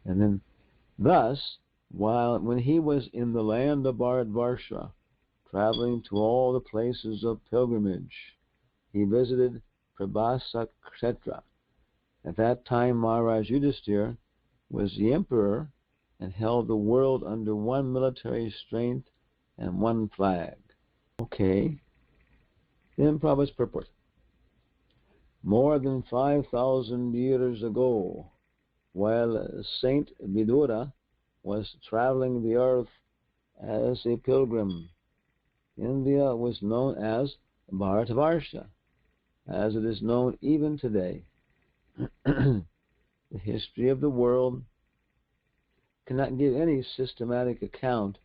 And then, thus, when he was in the land of Bhāratavarṣa, traveling to all the places of pilgrimage, he visited Prabhāsakṣetra. At that time, Mahārāja Yudhiṣṭhira was the emperor and held the world under one military strength and one flag. Okay. Then Prabhupada's purport. More than 5,000 years ago, while Saint Vidura was traveling the earth as a pilgrim, India was known as Bhāratavarṣa, as it is known even today. The history of the world cannot give any systematic account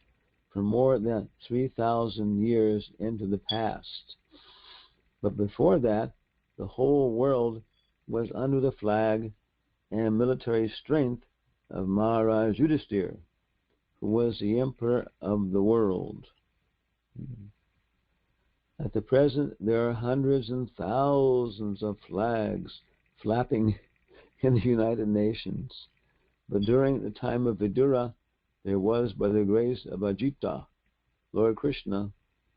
for more than 3,000 years into the past. But before that, the whole world was under the flag and military strength of Mahārāja Yudhiṣṭhira, who was the emperor of the world. At the present, there are hundreds and thousands of flags flapping in the United Nations. But during the time of Vidura, there was, by the grace of Ajita, Lord Krishna,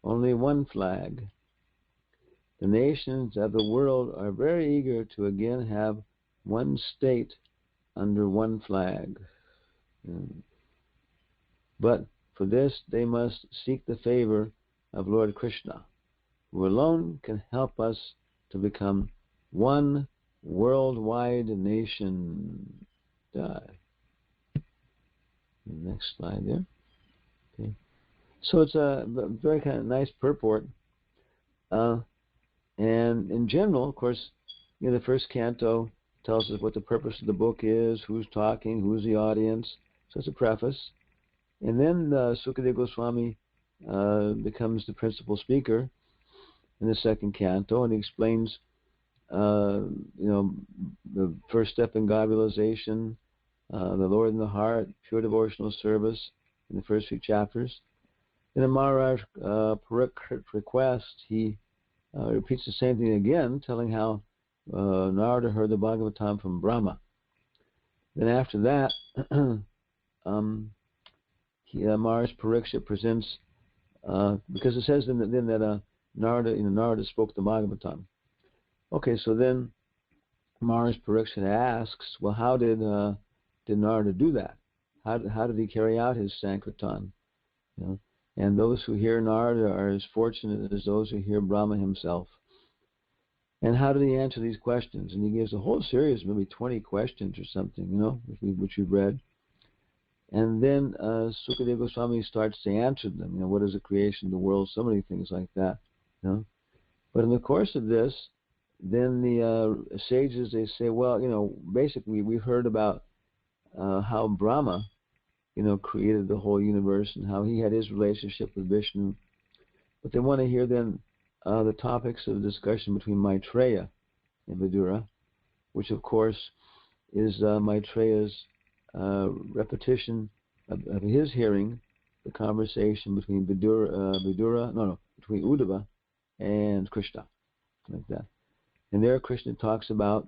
only one flag. The nations of the world are very eager to again have one state under one flag. But for this, they must seek the favor of Lord Krishna, who alone can help us to become one worldwide nation. Next slide there. Okay. So it's a very kind of nice purport. And in general, of course, the first canto tells us what the purpose of the book is, who's talking, who's the audience. So it's a preface. And then Sukadeva Goswami becomes the principal speaker in the second canto, and he explains, the first step in God realization, the Lord in the heart, pure devotional service in the first few chapters. In the Mahārāja request, he repeats the same thing again, telling how Narada heard the Bhagavatam from Brahma. Then after that, Mahārāja Parikshit presents, because it says then that Narada spoke the Bhagavatam. Okay, so then Mahārāja Parikshit asks, well, how did Narada do that? How did he carry out his Sankirtan? And those who hear Narada are as fortunate as those who hear Brahma himself. And how did he answer these questions? And he gives a whole series, maybe 20 questions or something, which we've read. And then Sukadeva Goswami starts to answer them. What is the creation of the world? So many things like that. But in the course of this, then the sages, they say, well, basically we heard about how Brahma, created the whole universe and how he had his relationship with Vishnu. But they want to hear then the topics of discussion between Maitreya and Vidura, which of course is Maitreya's repetition of his hearing the conversation between between Uddhava and Krishna, like that. And there Krishna talks about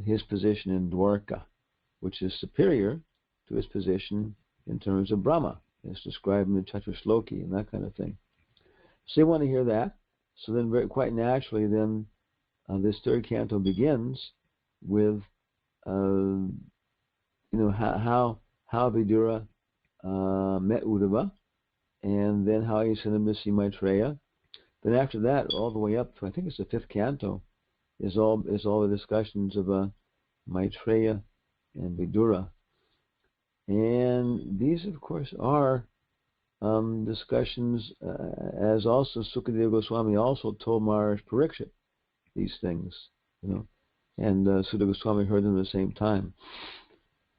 his position in Dwarka, which is superior to his position in terms of Brahma. It's described in the Chaturshloki and that kind of thing. So they want to hear that. So then quite naturally then this third canto begins with how Vidura met Uddhava, and then how he sent him to see Maitreya. Then after that, all the way up to, I think it's the fifth canto, is all the discussions of Maitreya and Vidura. And these, of course, are discussions, as also Sukadeva Goswami also told Mahārāja Parikshit these things, and Sukadeva Goswami heard them at the same time.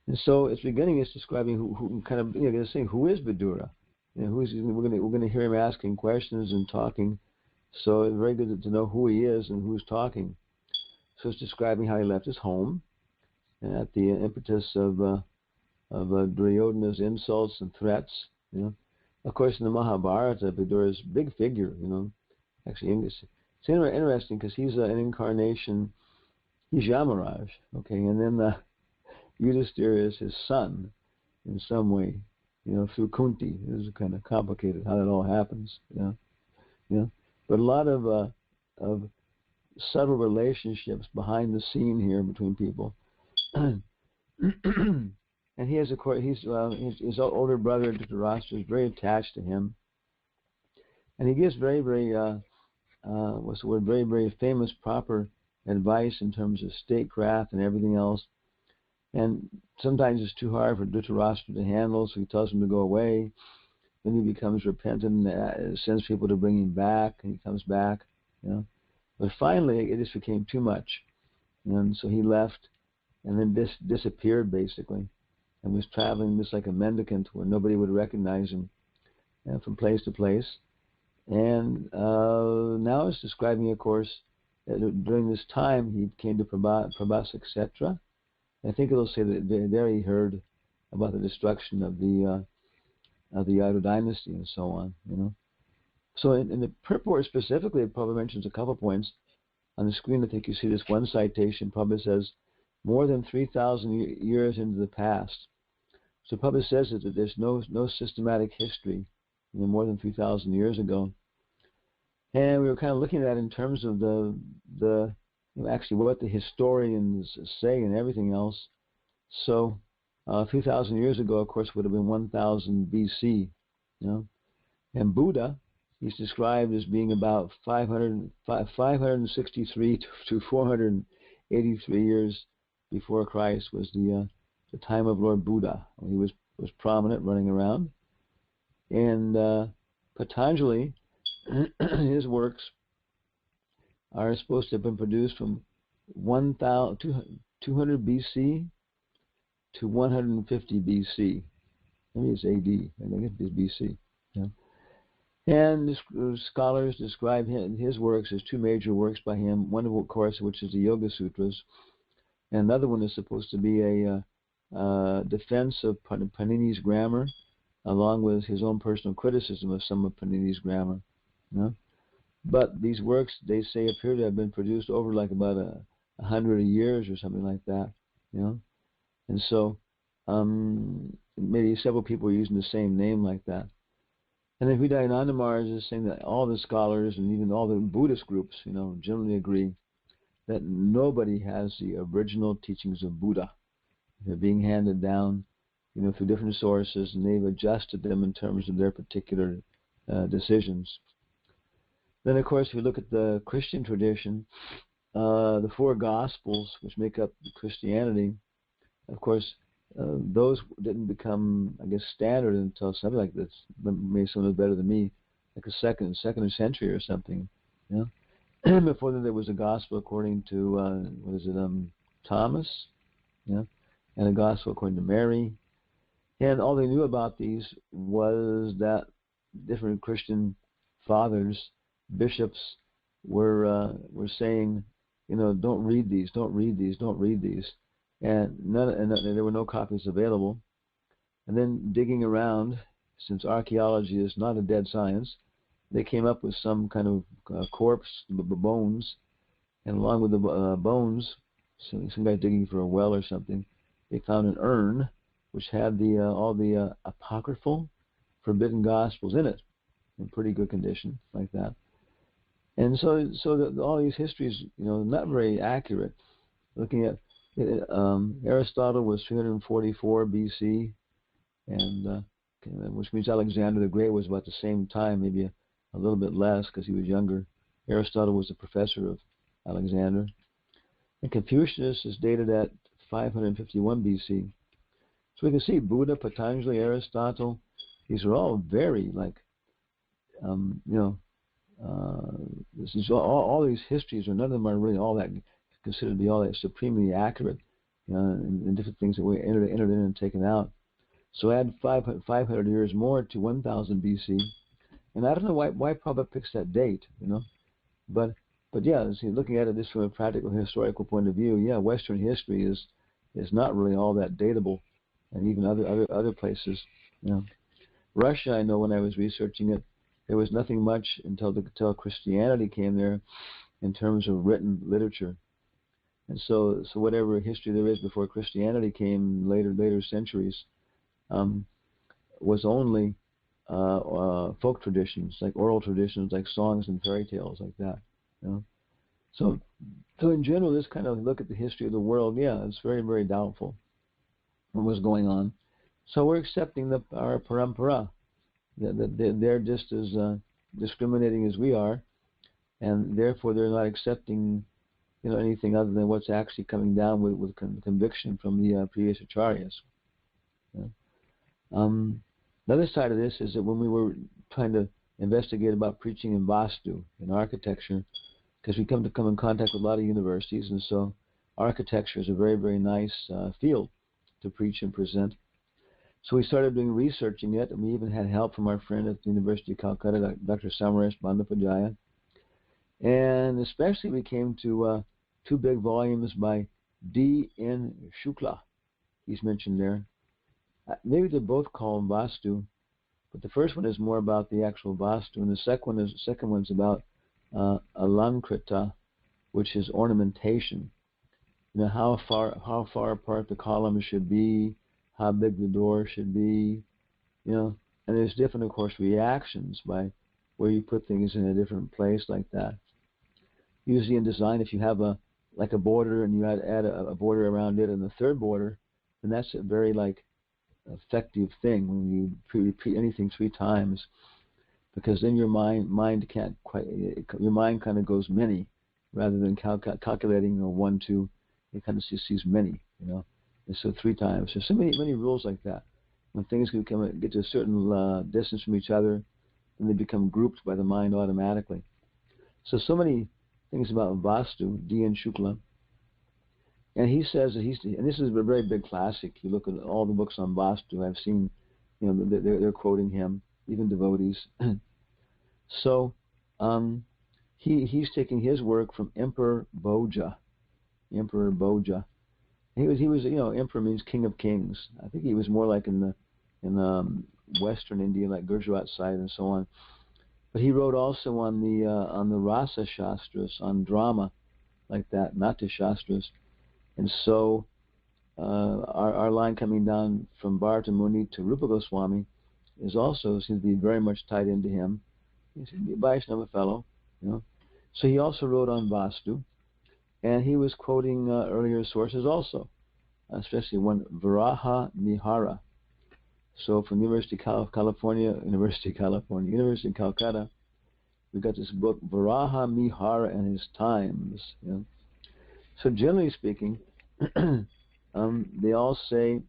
And so its beginning is describing who kind of, saying who is Vidura, we're going to hear him asking questions and talking. So it's very good to know who he is and who's talking. So it's describing how he left his home, and at the impetus of Duryodhana's insults and threats. Of course, in the Mahabharata, Vidura is a big figure. Actually, it's interesting because he's an incarnation. He's Yamaraj. Okay, and then Yudhiṣṭhira is his son in some way, through Kunti. This is kind of complicated how that all happens, But a lot of subtle relationships behind the scene here between people. And he has, of course, his older brother Dhritarashtra is very attached to him, and he gives very, very very, very famous, proper advice in terms of statecraft and everything else. And sometimes it's too hard for Dhritarashtra to handle, so he tells him to go away. Then he becomes repentant and sends people to bring him back, and he comes back, But finally, it just became too much, and so he left, and then disappeared basically, and was traveling just like a mendicant, where nobody would recognize him, from place to place. And now it's describing, of course, that during this time he came to Prabhāsakṣetra. I think it'll say that there he heard about the destruction of the Yadu dynasty and so on, So in the purport specifically, it probably mentions a couple points. On the screen, I think you see this one citation. Probably says, more than 3,000 years into the past. So it probably says that there's no systematic history, more than 3,000 years ago. And we were kind of looking at that in terms of the actually what the historians say and everything else. So 3,000 years ago, of course, would have been 1,000 BC, And Buddha, he's described as being about 563 to 483 years before Christ was the time of Lord Buddha. He was prominent, running around. And Patanjali, his works are supposed to have been produced from 200 BC to 150 BC. Maybe it's AD. I think it's BC. And scholars describe his works as two major works by him. One, of course, which is the Yoga Sutras, and another one is supposed to be a defense of Panini's grammar, along with his own personal criticism of some of Panini's grammar. But these works, they say, appear to have been produced over like about 100 years or something like that. And so maybe several people are using the same name like that. And then Hridayananda Maharaj is saying that all the scholars and even all the Buddhist groups, generally agree that nobody has the original teachings of Buddha. They're being handed down, through different sources, and they've adjusted them in terms of their particular decisions. Then, of course, if you look at the Christian tradition, the four Gospels, which make up Christianity, of course, those didn't become, I guess, standard until something like this. Maybe someone knows better than me, like a second century or something. Before that, there was a gospel according to Thomas, and a gospel according to Mary, and all they knew about these was that different Christian fathers, bishops, were saying, don't read these, don't read these, don't read these. And there were no copies available. And then digging around, since archaeology is not a dead science, they came up with some kind of corpse, bones, and along with the bones, some guy digging for a well or something, they found an urn which had all the apocryphal, forbidden gospels in it, in pretty good condition, like that. And so all these histories, not very accurate. Looking at Aristotle was 344 BC, and which means Alexander the Great was about the same time, maybe a little bit less because he was younger. Aristotle was a professor of Alexander. And Confucius is dated at 551 BC. So we can see Buddha, Patanjali, Aristotle, these are all very this is all these histories, or none of them are really all that considered to be all that supremely accurate, and different things that we entered in and taken out. So add 500 years more to 1000 BC, and I don't know why Prabhupada picks that date, but yeah, see, looking at it this from a practical historical point of view, yeah, Western history is not really all that datable, and even other places, Russia, I know when I was researching it, there was nothing much until Christianity came there in terms of written literature. And so whatever history there is before Christianity came, later centuries, was only folk traditions, like oral traditions, like songs and fairy tales, like that. You know? So in general, this kind of look at the history of the world, yeah, it's very, very doubtful what was going on. So we're accepting our parampara. They're just as discriminating as we are, and therefore they're not accepting, anything other than what's actually coming down with conviction from the previous acharyas. Another side of this is that when we were trying to investigate about preaching in Vastu, in architecture, because we come in contact with a lot of universities, and so architecture is a very, very nice field to preach and present. So we started researching it, and we even had help from our friend at the University of Calcutta, Dr. Samaresh Bandapajaya. And especially we came to 2 big volumes by D.N. Shukla. He's mentioned there. Maybe they're both called Vastu, but the first one is more about the actual Vastu, and the second one's about Alankrita, which is ornamentation. How far apart the columns should be, how big the door should be, and there's different, of course, reactions by where you put things in a different place like that. Usually in design, if you have a border and you add a border around it and the third border, then that's a very effective thing when you repeat anything 3 times, because then your mind can't quite, your mind kind of goes many rather than calculating 1, 2. It kind of sees many, and so 3 times. There's so many rules like that. When things get to a certain distance from each other, then they become grouped by the mind automatically. So many things about Vastu, D.N. Shukla, and he says that and this is a very big classic. You look at all the books on Vastu, I've seen, they're quoting him, even devotees. So he's taking his work from Emperor Bhoja. He was emperor means king of kings. I think he was more like in Western India, like Gujarat side and so on. But he wrote also on the Rasa Shastras, on drama, like that, Natya Shastras. And so our line coming down from Bharata Muni to Rupa Goswami is also seems to be very much tied into him. He seems to be a Vaishnava fellow, So he also wrote on Vastu, and he was quoting earlier sources also, especially one Varaha Mihara. So from University of Calcutta, we got this book Varaha Mihara and His Times. So generally speaking, they all say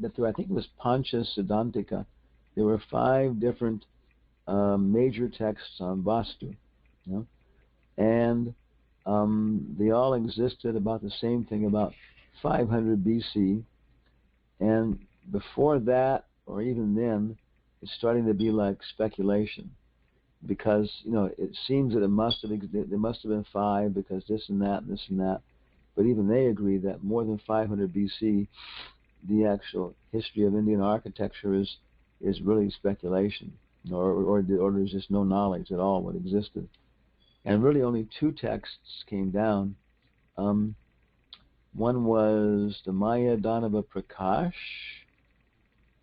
that I think it was Pancha Siddhantika, there were 5 different major texts on Vastu, and they all existed about the same thing, about 500 BC, and before that, or even then, it's starting to be like speculation, because it seems that there must have been 5 because this and that and this and that, but even they agree that more than 500 BC, the actual history of Indian architecture is really speculation, or there's just no knowledge at all what existed. And really only 2 texts came down. One was the Mahārāja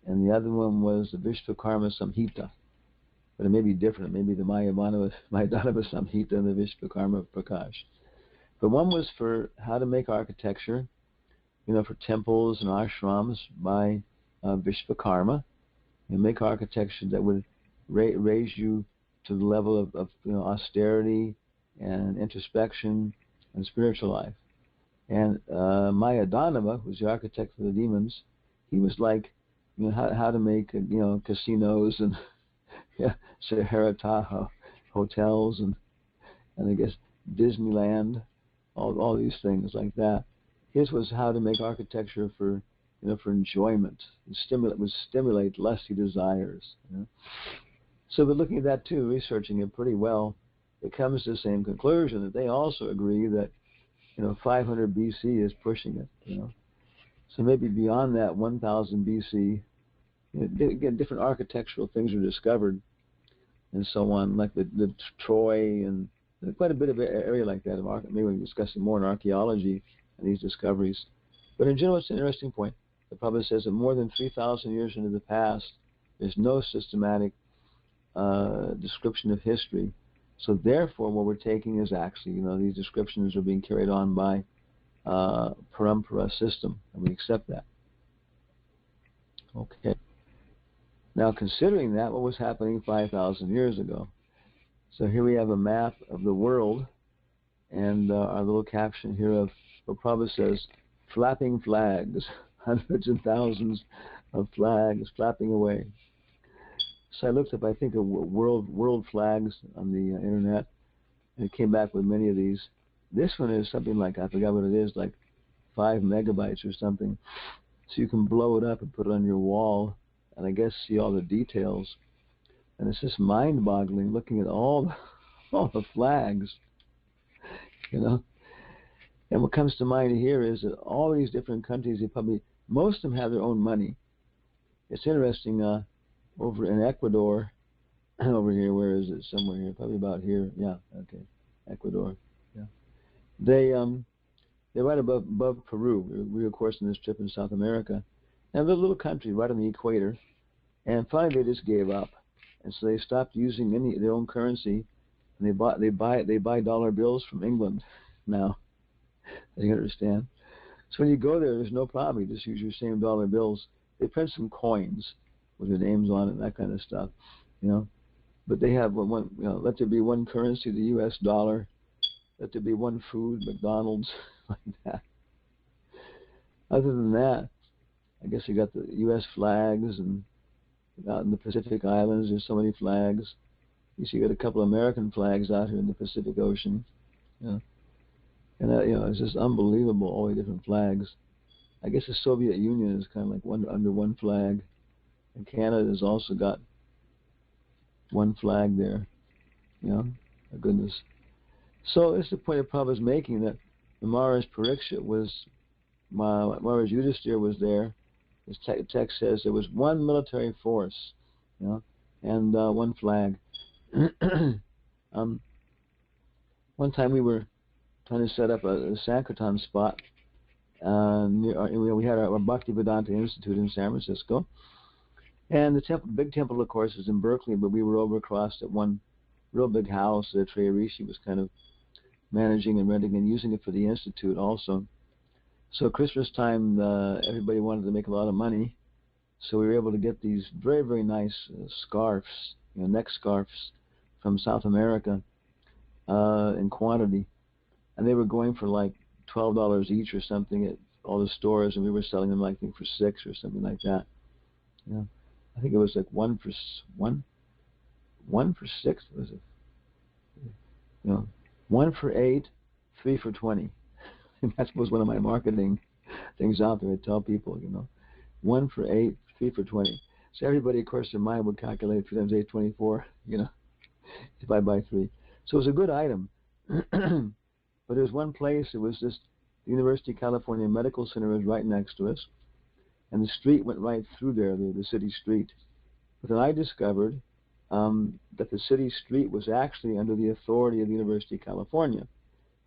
and the other one was the Vishvakarma Samhita. But it may be different. Maybe the Mahārāja Samhita and the Vishvakarma Prakash. But one was for how to make architecture, for temples and ashrams by Vishvakarma, and make architecture that would raise you to the level of austerity and introspection and spiritual life. And Mahādāva, who was the architect for the demons, he was like, how to make casinos and Sahara hotels and I guess Disneyland, all these things like that. His was how to make architecture for enjoyment, and stimulate lusty desires. So we're looking at that too, researching it pretty well. It comes to the same conclusion that they also agree that 500 BC is pushing it. So maybe beyond that, 1000 BC, again, different architectural things are discovered and so on, like the Troy and quite a bit of an area like that. Maybe we'll discuss it more in archaeology and these discoveries. But in general, it's an interesting point. The Prabhupada says that more than 3,000 years into the past, there's no systematic description of history. So therefore, what we're taking is actually, these descriptions are being carried on by parampara system, and we accept that. Okay. Now, considering that, what was happening 5,000 years ago? So here we have a map of the world, and our little caption here of what Prabhupada says, flapping flags, hundreds and thousands of flags flapping away. So I looked up, I think, world flags on the internet, and it came back with many of these. This one is something like, I forgot what it is, like 5 megabytes or something. So you can blow it up and put it on your wall, and I guess see all the details. And it's just mind-boggling looking at all the flags, And what comes to mind here is that all these different countries, most of them have their own money. It's interesting, over in Ecuador, over here, where is it? Somewhere here, probably about here. Yeah, okay, Ecuador. Yeah, they're right above Peru. We were, of course, on this trip in South America, and they're a little country right on the equator. And finally, they just gave up, and so they stopped using their own currency, and they buy dollar bills from England now. You understand? So when you go there, there's no problem. You just use your same dollar bills. They print some coins with their names on it and that kind of stuff, But they have one. Let there be one currency, the U.S. dollar. Let there be one food, McDonald's, like that. Other than that, I guess you got the U.S. flags, and out in the Pacific Islands, there's so many flags. You see, you got a couple of American flags out here in the Pacific Ocean. And it's just unbelievable, all the different flags. I guess the Soviet Union is kind of like under one flag, and Canada has also got one flag there. My goodness. So it's the point that Prabhupada is making, that the Mahārāja Yudhiṣṭhira was there. His text says there was one military force, and one flag. One time we were trying to set up a Sankirtan spot. We had our Bhaktivedanta Institute in San Francisco. And the big temple, of course, is in Berkeley, but we were over across at one real big house that Trey Rishi was kind of managing and renting and using it for the Institute also. So Christmas time, everybody wanted to make a lot of money. So we were able to get these very, very nice scarves, neck scarves from South America in quantity. And they were going for like $12 each or something at all the stores, and we were selling them, I think, for $6 or something like that. I think it was like one for $6. Was it? 1 for $8, 3 for $20. And that was one of my marketing things out there. I tell people, 1 for $8, 3 for $20. So everybody, of course, their mind would calculate 3 times 8, 24. If I buy 3. So it was a good item. But there was one place. It was just the University of California Medical Center was right next to us. And the street went right through there, the city street. But then I discovered that the city street was actually under the authority of the University of California.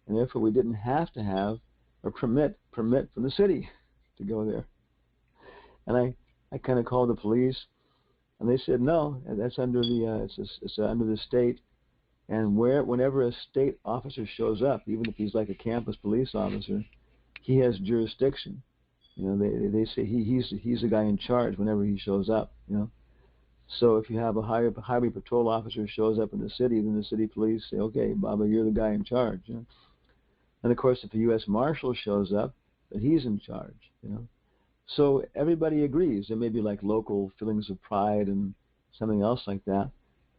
And therefore we didn't have to have a permit from the city to go there. And I kind of called the police, and they said, no, that's under it's under the state. And whenever a state officer shows up, even if he's like a campus police officer, he has jurisdiction. They say he's the guy in charge whenever he shows up. So if you have a highway patrol officer shows up in the city, then the city police say, okay, Baba, you're the guy in charge. And of course, if a U.S. Marshal shows up, then he's in charge. So everybody agrees. There may be like local feelings of pride and something else like that,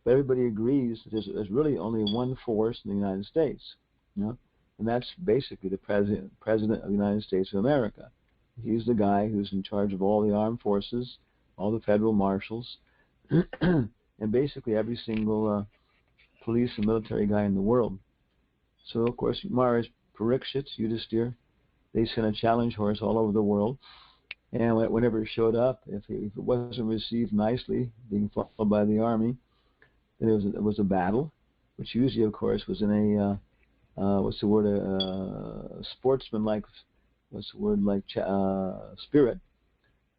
but everybody agrees that there's really only one force in the United States. And that's basically the president of the United States of America. He's the guy who's in charge of all the armed forces, all the federal marshals, and basically every single police and military guy in the world. So, of course, Mahārāja Yudhiṣṭhira, they sent a challenge horse all over the world, and whenever it showed up, if it wasn't received nicely, being followed by the army, then it was a battle, which usually, of course, was in a what's the word? Sportsman-like, what's the word? Like spirit,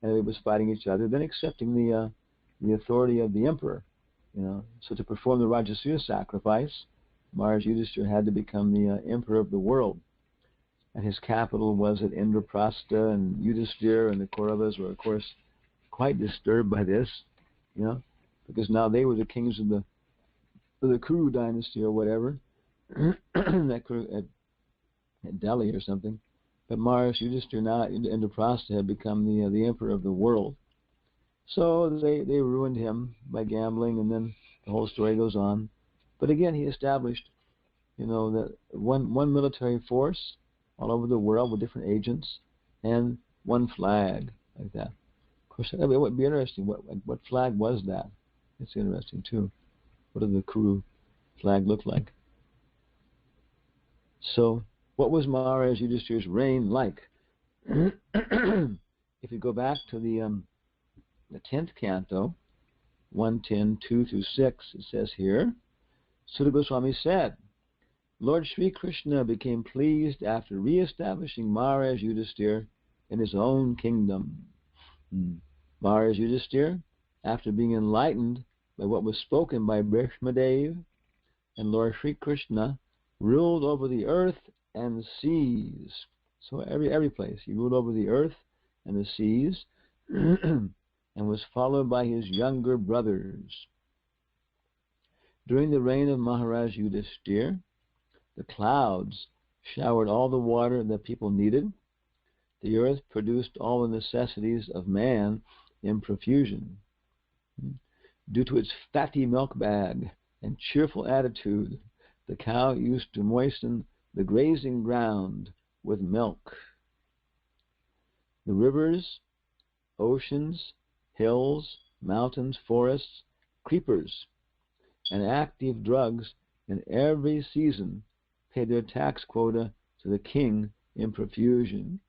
and it was fighting each other, then accepting the authority of the emperor. So to perform the Rajasuya sacrifice, Mahārāja Yudhiṣṭhira had to become the emperor of the world. And his capital was at Indraprastha, and Yudhiṣṭhira and the Kauravas were, of course, quite disturbed by this, because now they were the kings of the Kuru dynasty or whatever, at Delhi or something. But Mahārāja Yudhiṣṭhira now in Indraprastha had become the emperor of the world. So they ruined him by gambling, and then the whole story goes on. But again, he established, that one military force all over the world with different agents, and one flag like that. Of course, it would be interesting. What flag was that? It's interesting too. What did the Kuru flag look like? So, what was Mahārāja Yudhiṣṭhira's reign like? If you go back to the 10th canto, 110, 2 through 6, it says here, Sutta Goswami said, Lord Sri Krishna became pleased after re-establishing Mahārāja Yudhiṣṭhira in his own kingdom. Mahārāja Yudhiṣṭhira, after being enlightened by what was spoken by Brahmadev and Lord Sri Krishna, ruled over the earth and the seas. So every place. He ruled over the earth and the seas, and was followed by his younger brothers. During the reign of Mahārāja Yudhiṣṭhira, the clouds showered all the water that people needed. The earth produced all the necessities of man in profusion. Due to its fatty milk bag and cheerful attitude, the cow used to moisten the grazing ground with milk. The rivers, oceans, hills, mountains, forests, creepers, and active drugs in every season paid their tax quota to the king in profusion.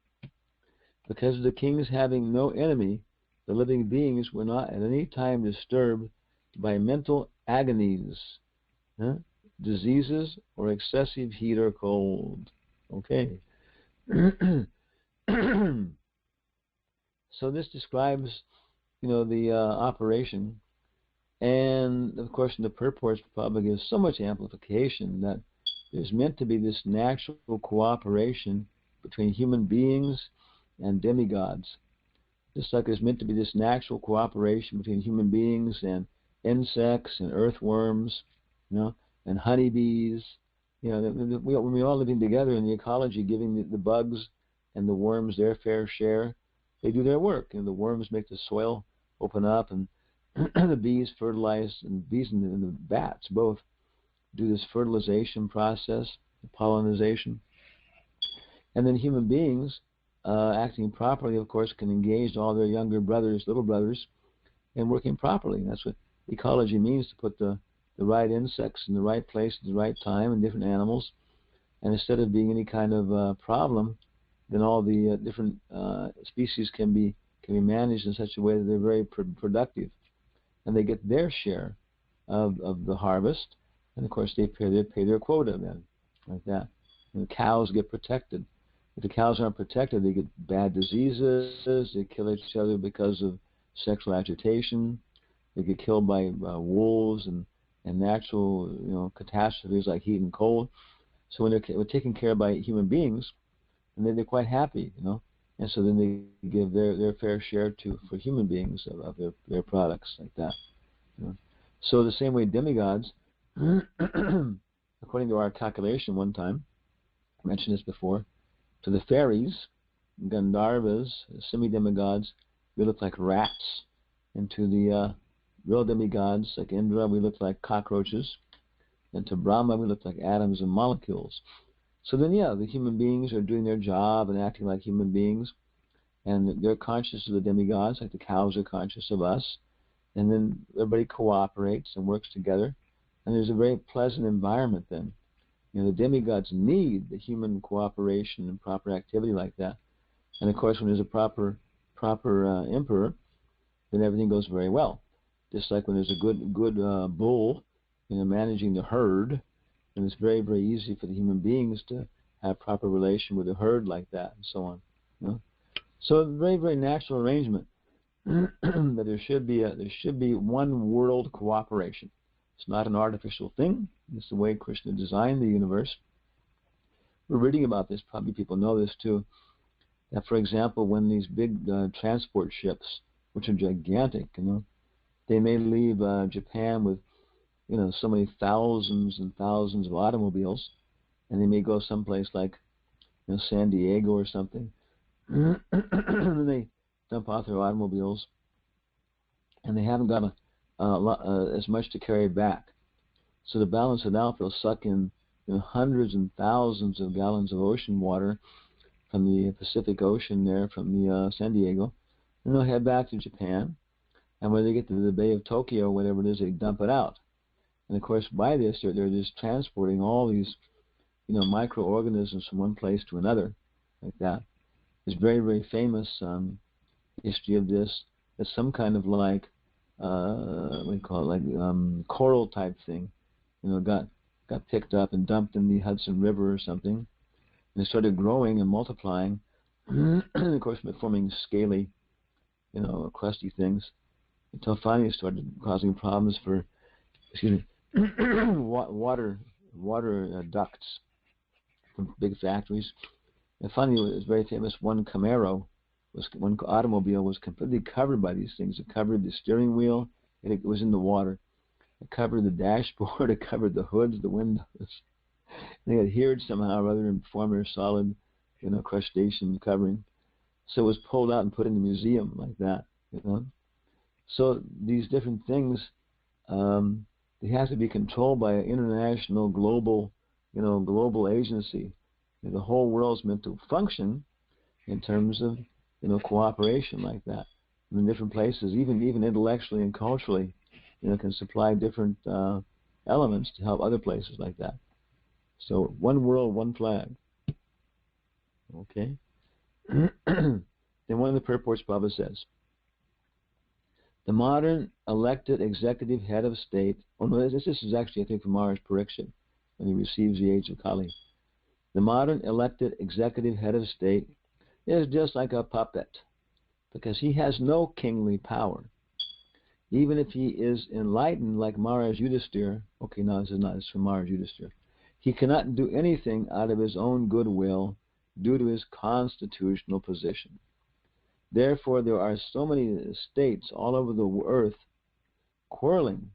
Because of the king's having no enemy, the living beings were not at any time disturbed by mental agonies, diseases, or excessive heat or cold. Okay. So this describes, the operation, and of course in the purports Prabhupada gives so much amplification that there's meant to be this natural cooperation between human beings and demigods. Just like there's meant to be this natural cooperation between human beings and insects and earthworms, and honeybees. When we're all living together in the ecology, giving the bugs and the worms their fair share, they do their work. The worms make the soil open up, and the bees fertilize, and bees and the bats both do this fertilization process, the pollination. And then human beings, acting properly, of course, can engage all their younger brothers, little brothers, in working properly. And that's what ecology means, to put the right insects in the right place at the right time, and different animals. And instead of being any kind of problem, then all the different species can be managed in such a way that they're very productive, and they get their share of the harvest. And of course, they pay their quota then, like that. And the cows get protected. If the cows aren't protected, they get bad diseases. They kill each other because of sexual agitation. They get killed by wolves and natural catastrophes like heat and cold. So when they're taken care of by human beings, and then they're quite happy, and so then they give their fair share for human beings of their products, like that. So the same way demigods, according to our calculation one time, I mentioned this before, to the fairies, Gandharvas, semi-demigods, we look like rats, and to the real demigods like Indra, we look like cockroaches, and to Brahma, we look like atoms and molecules. So then, the human beings are doing their job and acting like human beings, and they're conscious of the demigods, like the cows are conscious of us, and then everybody cooperates and works together, and there's a very pleasant environment then. The demigods need the human cooperation and proper activity like that. And of course, when there's a proper emperor, then everything goes very well. Just like when there's a good bull managing the herd, and it's very, very easy for the human beings to have proper relation with the herd like that, and so on. So a very, very natural arrangement that there should be one world cooperation. It's not an artificial thing. It's the way Krishna designed the universe. We're reading about this. Probably people know this too. That, for example, when these big transport ships, which are gigantic, they may leave Japan with, so many thousands and thousands of automobiles, and they may go someplace like, San Diego or something, and then they dump off their automobiles, and they haven't got as much to carry back. So to balance it out, they'll suck in hundreds and thousands of gallons of ocean water from the Pacific Ocean there, from the San Diego, and they'll head back to Japan. And when they get to the Bay of Tokyo or whatever it is, they dump it out. And of course, by this, they're just transporting all these, microorganisms from one place to another, like that. There's very, very famous history of this. It's some kind of like, what do you call it, like coral type thing, got picked up and dumped in the Hudson River or something, and it started growing and multiplying, and of course, forming scaly, crusty things, until finally it started causing problems for, water ducts from big factories. And finally, it was very famous. One automobile was completely covered by these things. It covered the steering wheel, and it was in the water. It covered the dashboard. It covered the hoods, the windows. They adhered somehow or other and formed a solid, crustacean covering. So it was pulled out and put in the museum like that. So these different things, they have to be controlled by an international, global agency. The whole world's meant to function in terms of, cooperation like that. In different places, even intellectually and culturally, can supply different elements to help other places like that. So one world, one flag. Okay. Then one of the purports, Prabhupada says, the modern elected executive head of state, this is actually, I think, from Mahārāja when he receives the age of Kali. The modern elected executive head of state is just like a puppet, because he has no kingly power. Even if he is enlightened like Mahārāja Yudhiṣṭhira, okay, no, this is not, it's from Mahārāja Yudhiṣṭhira, he cannot do anything out of his own goodwill due to his constitutional position. Therefore, there are so many states all over the earth quarreling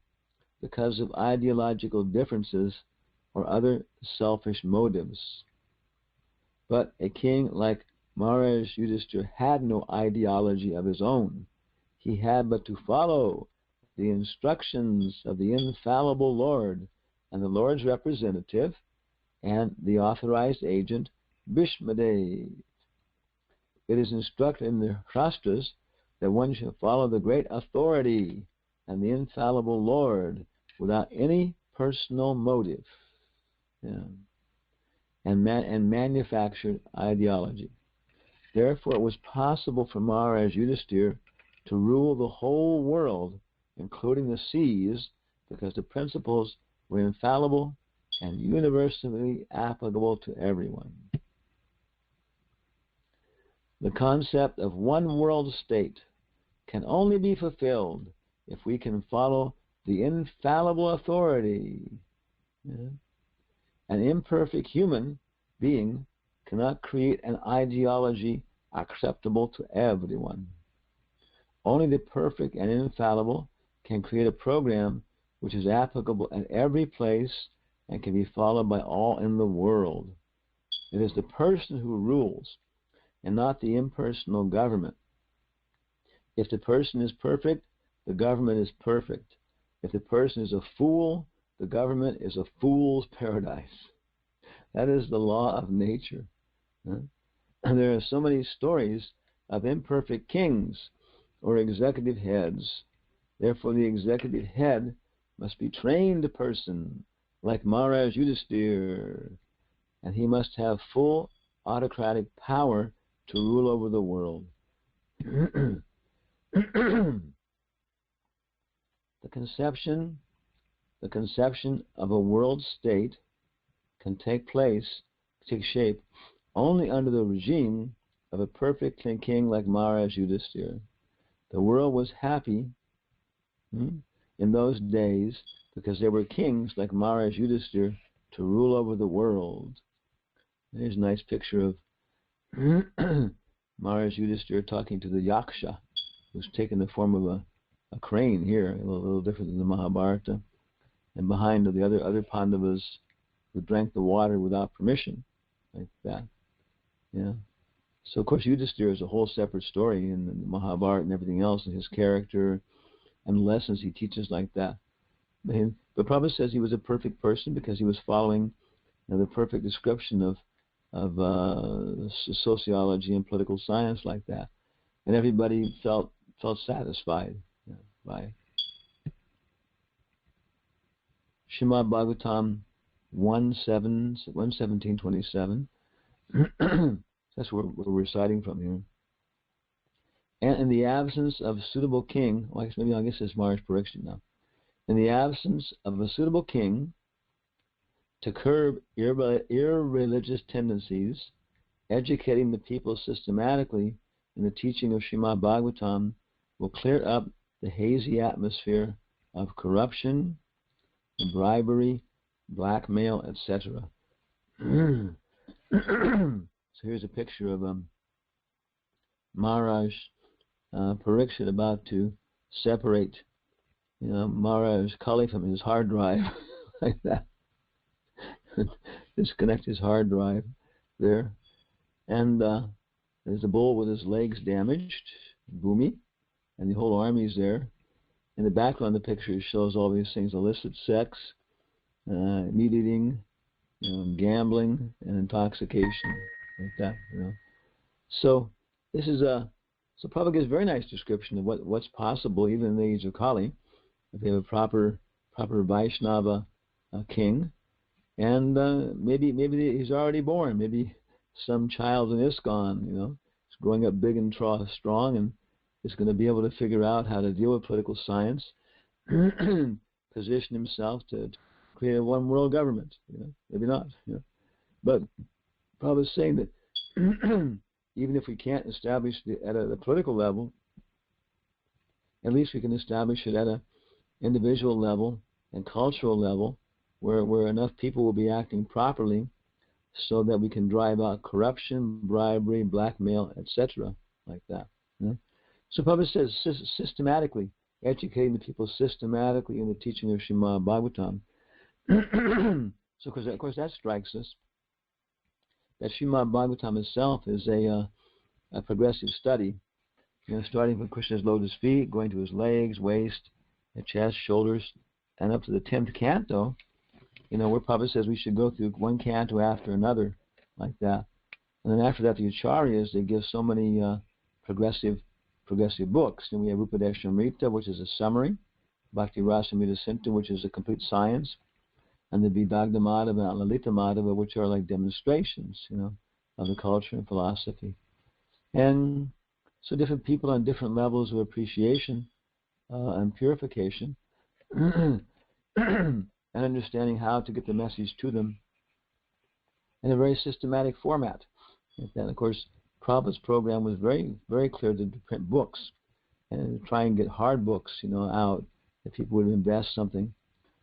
because of ideological differences or other selfish motives. But a king like Mahārāja Yudhiṣṭhira had no ideology of his own. He had but to follow the instructions of the infallible Lord and the Lord's representative and the authorized agent, Bhishmadev. It is instructed in the Shastras that one should follow the great authority and the infallible Lord without any personal motive and manufactured ideology. Therefore, it was possible for Mahārāja Yudhiṣṭhira to rule the whole world, including the seas, because the principles were infallible and universally applicable to everyone. The concept of one world state can only be fulfilled if we can follow the infallible authority. An imperfect human being cannot create an ideology acceptable to everyone. Only the perfect and infallible can create a program which is applicable at every place and can be followed by all in the world. It is the person who rules and not the impersonal government. If the person is perfect, the government is perfect. If the person is a fool, the government is a fool's paradise. That is the law of nature. And there are so many stories of imperfect kings or executive heads. Therefore, the executive head must be trained person like Mahārāja Yudhiṣṭhira, and he must have full autocratic power to rule over the world. The conception the conception of a world state can take shape only under the regime of a perfect king like Mahārāja Yudhiṣṭhira. The world was happy in those days because there were kings like Mahārāja Yudhiṣṭhira to rule over the world. Here's a nice picture of Mahārāja Yudhiṣṭhira talking to the Yaksha, who's taken the form of a crane here, a little different than the Mahabharata. And behind are the other Pandavas who drank the water without permission, like that. Yeah. So, of course, Yudhiṣṭhira is a whole separate story in the Mahabharata and everything else, and his character and lessons he teaches like that. But Prabhupada says he was a perfect person because he was following the perfect description of sociology and political science like that. And everybody felt satisfied by it. Śrīmad Bhagavatam 1:17-27. That's where we're reciting from here. And in the absence of a suitable king, I guess it's Mahārāja Parikṣit now. In the absence of a suitable king to curb irreligious tendencies, educating the people systematically in the teaching of Śrīmad Bhagavatam will clear up the hazy atmosphere of corruption, bribery, blackmail, etc. So here's a picture of Mahārāja Parikṣit about to separate, Mahārāja Kali from his hard drive, like that. Disconnect his hard drive there. And there's a bull with his legs damaged, Bhumi, and the whole army's there. In the background of the picture shows all these things: illicit sex, meat eating, gambling, and intoxication, like that. So this is so Prabhupada gives a very nice description of what's possible even in the age of Kali, if you have a proper Vaishnava king, and maybe he's already born. Maybe some child in ISKCON, is growing up big and strong, and is going to be able to figure out how to deal with political science, position himself to create a one world government. Maybe not. But Prabhupada is saying that even if we can't establish it at a political level, at least we can establish it at an individual level and cultural level, where enough people will be acting properly so that we can drive out corruption, bribery, blackmail, etc., like that. So Prabhupada says systematically, educating the people systematically in the teaching of Śrīmad Bhagavatam. So of course that strikes us, that Śrīmad Bhagavatam itself is a progressive study, starting from Krishna's lotus feet, going to his legs, waist, chest, shoulders, and up to the 10th canto, where Prabhupada says we should go through one canto after another, like that. And then after that, the Acharyas, they give so many progressive books. And we have Upadeshamrita, which is a summary, Bhakti Rasamrita Sinta, which is a complete science, and the Vidagdha Madhava and Lalita Madhava, which are like demonstrations, of the culture and philosophy. And so different people on different levels of appreciation and purification and understanding how to get the message to them in a very systematic format. And of course, Prabhupada's program was very, very clear to print books and try and get hard books, out that people would invest something.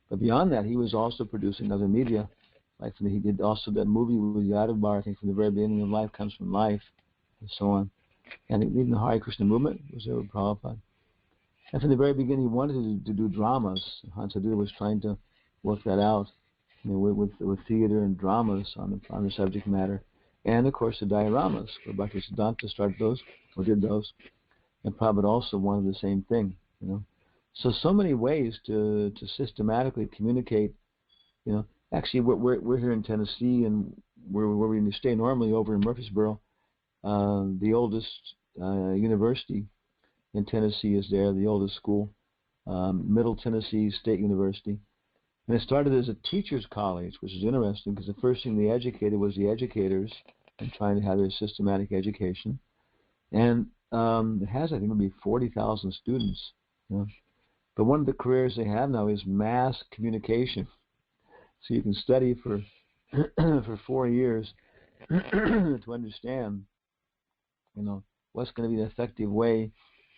But beyond that, he was also producing other media. Like he did also that movie with Yadav, I think, from the very beginning of Life Comes from Life, and so on. And even the Hare Krishna movement was there with Prabhupada. And from the very beginning, he wanted to do dramas. Hansadeva was trying to work that out, with theater and dramas on the subject matter. And of course the dioramas, where Bhaktisiddhanta started those, or did those. And Prabhupada also wanted the same thing, So many ways to systematically communicate, Actually, we're here in Tennessee, and where we stay normally over in Murfreesboro. The oldest university in Tennessee is there, the oldest school, Middle Tennessee State University. And it started as a teacher's college, which is interesting because the first thing they educated was the educators and trying to have their systematic education. And it has, I think, maybe 40,000 students. But one of the careers they have now is mass communication. So you can study for for 4 years to understand, what's going to be an effective way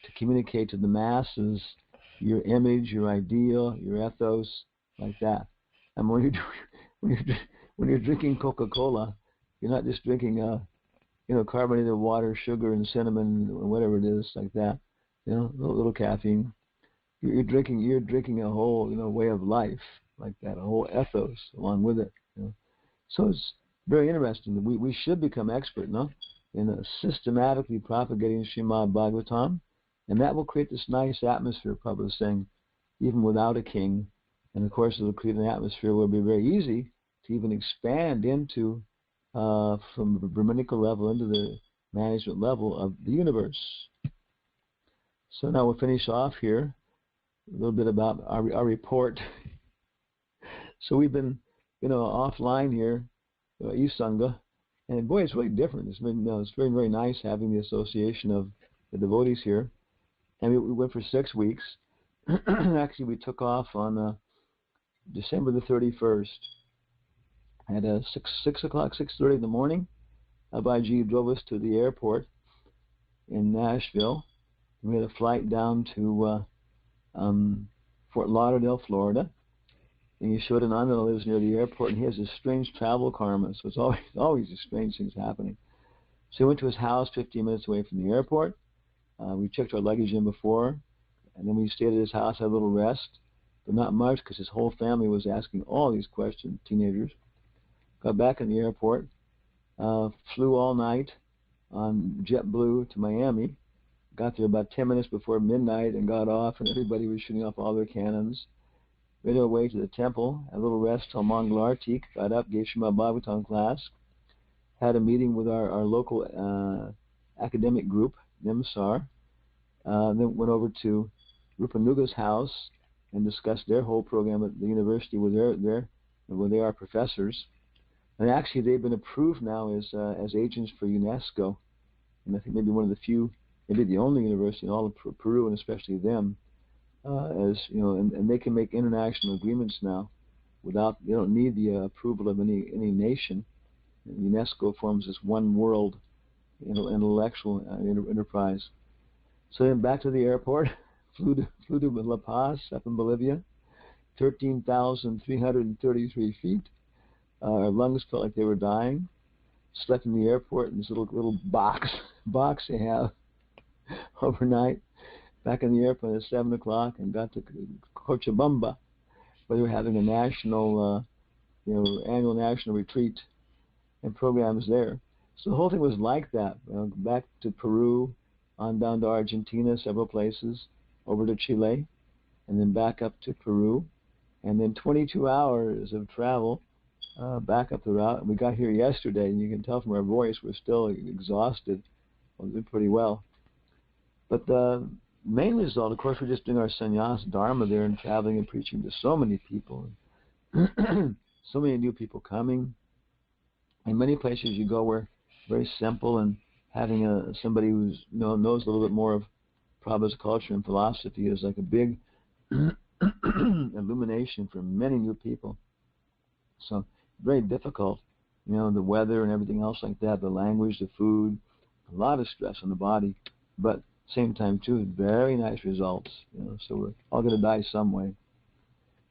to communicate to the masses your image, your ideal, your ethos, like that. And when you're drinking Coca-Cola, you're not just drinking carbonated water, sugar, and cinnamon, or whatever it is, like that. Little caffeine. You're drinking a whole way of life, like that, a whole ethos along with it. So it's very interesting that we should become expert, in systematically propagating Srimad Bhagavatam, and that will create this nice atmosphere. Prabhupada is saying, even without a king, and of course it'll create an atmosphere where it'll be very easy to even expand into from the Brahminical level into the management level of the universe. So now we'll finish off here a little bit about our report. So we've been, offline here, East Sangha, and boy, it's really different. It's been, it's very, very nice having the association of the devotees here. And we went for 6 weeks. Actually, we took off on December the 31st at 6:30 in the morning. Abhijit drove us to the airport in Nashville. We had a flight down to Fort Lauderdale, Florida. And Yashodananda lives near the airport, and he has this strange travel karma, so it's always these strange things happening. So we went to his house 15 minutes away from the airport. We checked our luggage in before, and then we stayed at his house, had a little rest, but not much because his whole family was asking all these questions, teenagers. Got back in the airport, flew all night on JetBlue to Miami, got there about 10 minutes before midnight and got off, and everybody was shooting off all their cannons. Made our way to the temple, had a little rest till Mangal Artik, got up, gave Srimad Bhagavatam class, had a meeting with our local academic group, NIMSAR, then went over to Rupanuga's house and discussed their whole program at the university where they are professors. And actually they've been approved now as agents for UNESCO, and I think maybe one of the few, maybe the only university in all of Peru, and especially them, and they can make international agreements now without, they don't need the approval of any nation. And UNESCO forms this one world intellectual enterprise. So then back to the airport, flew to La Paz up in Bolivia, 13,333 feet. Our lungs felt like they were dying. Slept in the airport in this little box they have overnight. Back in the airport at 7 o'clock and got to Cochabamba, where they were having a national, annual national retreat and programs there. So the whole thing was like that. Back to Peru, on down to Argentina, several places, over to Chile, and then back up to Peru, and then 22 hours of travel back up the route. We got here yesterday, and you can tell from our voice we're still exhausted. Well, we did pretty well. But the main result, of course, we're just doing our sannyas dharma there and traveling and preaching to so many people. So many new people coming. In many places you go where very simple, and having somebody who's knows a little bit more of Prabhupada's culture and philosophy is like a big illumination for many new people. So very difficult, the weather and everything else like that, the language, the food, a lot of stress on the body, but same time too, very nice results. So we're all going to die some way.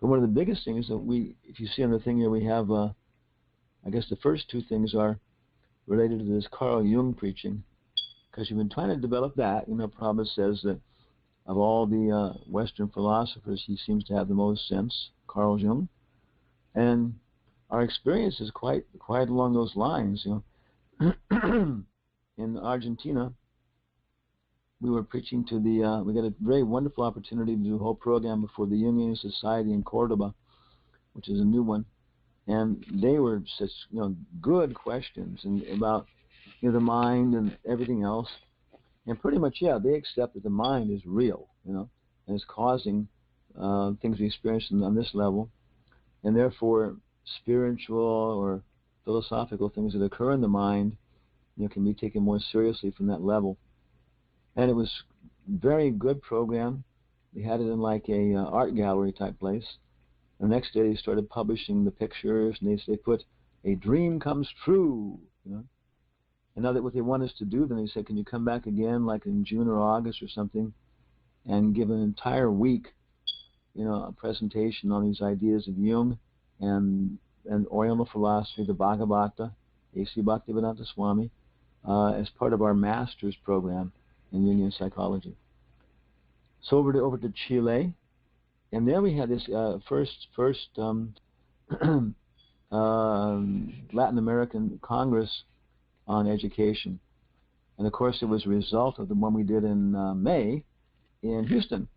But one of the biggest things that if you see on the thing here, we have, I guess the first two things are related to this Carl Jung preaching, because you've been trying to develop that. Prabhupada says that of all the Western philosophers, he seems to have the most sense, Carl Jung, and our experience is quite along those lines. In Argentina, we were preaching to we got a very wonderful opportunity to do a whole program before the Jungian Society in Cordoba, which is a new one. And they were such, good questions and about, the mind and everything else. And pretty much, they accept that the mind is real, and is causing things we experience on this level. And therefore, spiritual or philosophical things that occur in the mind, can be taken more seriously from that level. And it was a very good program. They had it in like a art gallery type place. The next day they started publishing the pictures, and they put "A dream comes true," And now that what they want us to do, then they said, can you come back again, like in June or August or something, and give an entire week, a presentation on these ideas of Jung and Oriental philosophy, the Bhagavata, A.C. Bhaktivedanta Swami, as part of our master's program in Jungian psychology. So over to Chile, and there we had this first Latin American Congress on education, and of course it was a result of the one we did in May in Houston,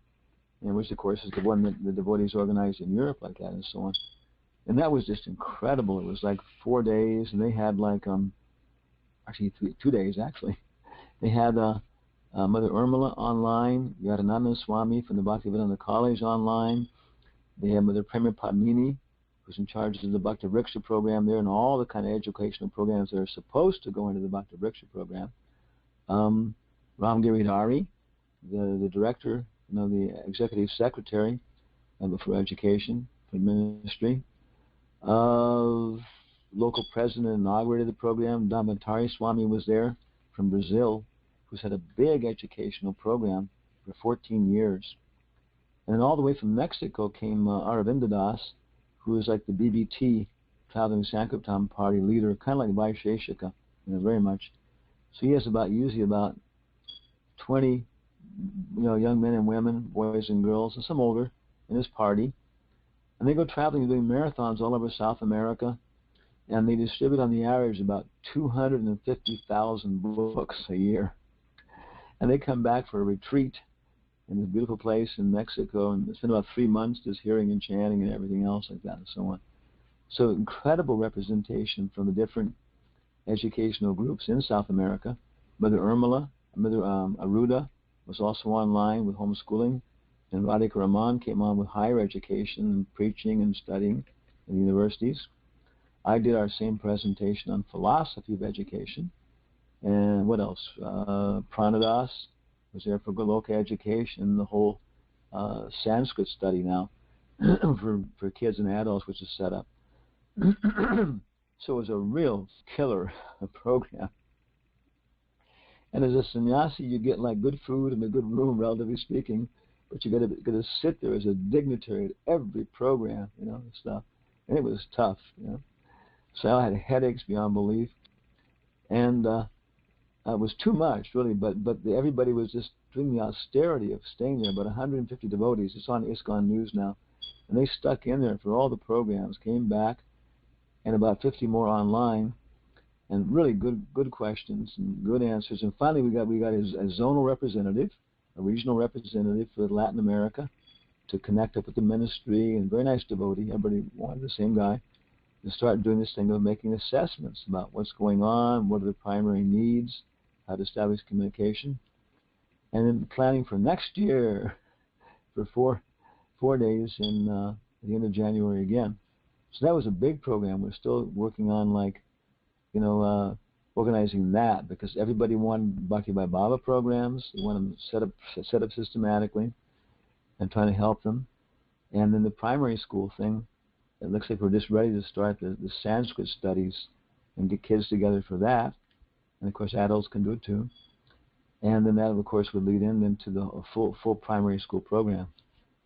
and which of course is the one that the devotees organized in Europe like that and so on. And that was just incredible. It was like 4 days, and they had like actually 2 days actually. They had Mother Urmila online. You had Ananda Swami from the Bhaktivedanta College online. They had Mother Prema Padmini, who's in charge of the Bhāratavaṛṣa program there, and all the kind of educational programs that are supposed to go into the Bhāratavaṛṣa program. Ram Giridhari, the director, the executive secretary for education, for ministry. Local president inaugurated the program. Dhammatari Swami was there from Brazil, who's had a big educational program for 14 years. And then all the way from Mexico came Aravinda Das, who is like the BBT, Traveling Sankirtan Party leader, kind of like Vaisheshika, very much. So he has usually about 20, young men and women, boys and girls, and some older, in his party. And they go traveling and doing marathons all over South America, and they distribute on the average about 250,000 books a year. And they come back for a retreat in this beautiful place in Mexico, and spend about 3 months just hearing and chanting and everything else like that and so on. So incredible representation from the different educational groups in South America. Mother Urmila, Mother Aruda was also online with homeschooling, and Radhika Raman came on with higher education and preaching and studying in the universities. I did our same presentation on philosophy of education. And what else? Pranadas was there for Goloka education, the whole Sanskrit study now for kids and adults, which is set up. So it was a real killer program. And as a sannyasi, you get like good food and a good room, relatively speaking, but you got to sit there as a dignitary at every program, and stuff. And it was tough, So I had headaches beyond belief, and it was too much, really. But everybody was just doing the austerity of staying there. About 150 devotees. It's on ISKCON News now, and they stuck in there for all the programs. Came back, and about 50 more online, and really good questions and good answers. And finally, we got a zonal representative, a regional representative for Latin America, to connect up with the ministry, and very nice devotee. Everybody wanted the same guy to start doing this thing of making assessments about what's going on, what are the primary needs, how to establish communication, and then planning for next year for 4 days in at the end of January again. So that was a big program. We're still working on organizing that, because everybody wanted Bhakti by Baba programs. They want them set up systematically, and trying to help them. And then the primary school thing, it looks like we're just ready to start the Sanskrit studies and get kids together for that. And of course, adults can do it too. And then that, of course, would lead into the full primary school program.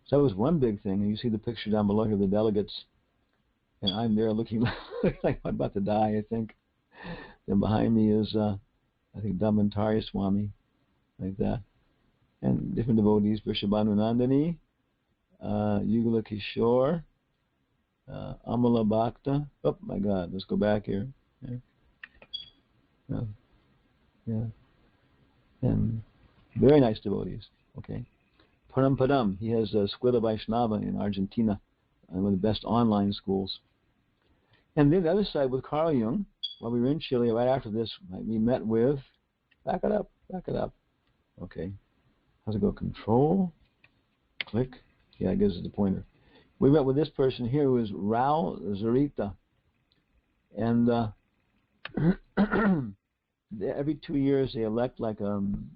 So that was one big thing. And you see the picture down below here of the delegates. And I'm there looking like I'm about to die, I think. Then behind me is, I think, Dhammatari Swami, like that. And different devotees, Vrishabhanu Nandini, Yugala Kishore, Amala Bhakta. Oh, my God, let's go back here. Yeah. And very nice devotees, okay. Padam, he has Scuola Vaishnava in Argentina, one of the best online schools. And then the other side with Carl Jung, while we were in Chile, right after this, we met with, back it up. Okay. How's it go? Control, click. Yeah, it gives us the pointer. We met with this person here who is Rao Zarita. And every 2 years they elect like give an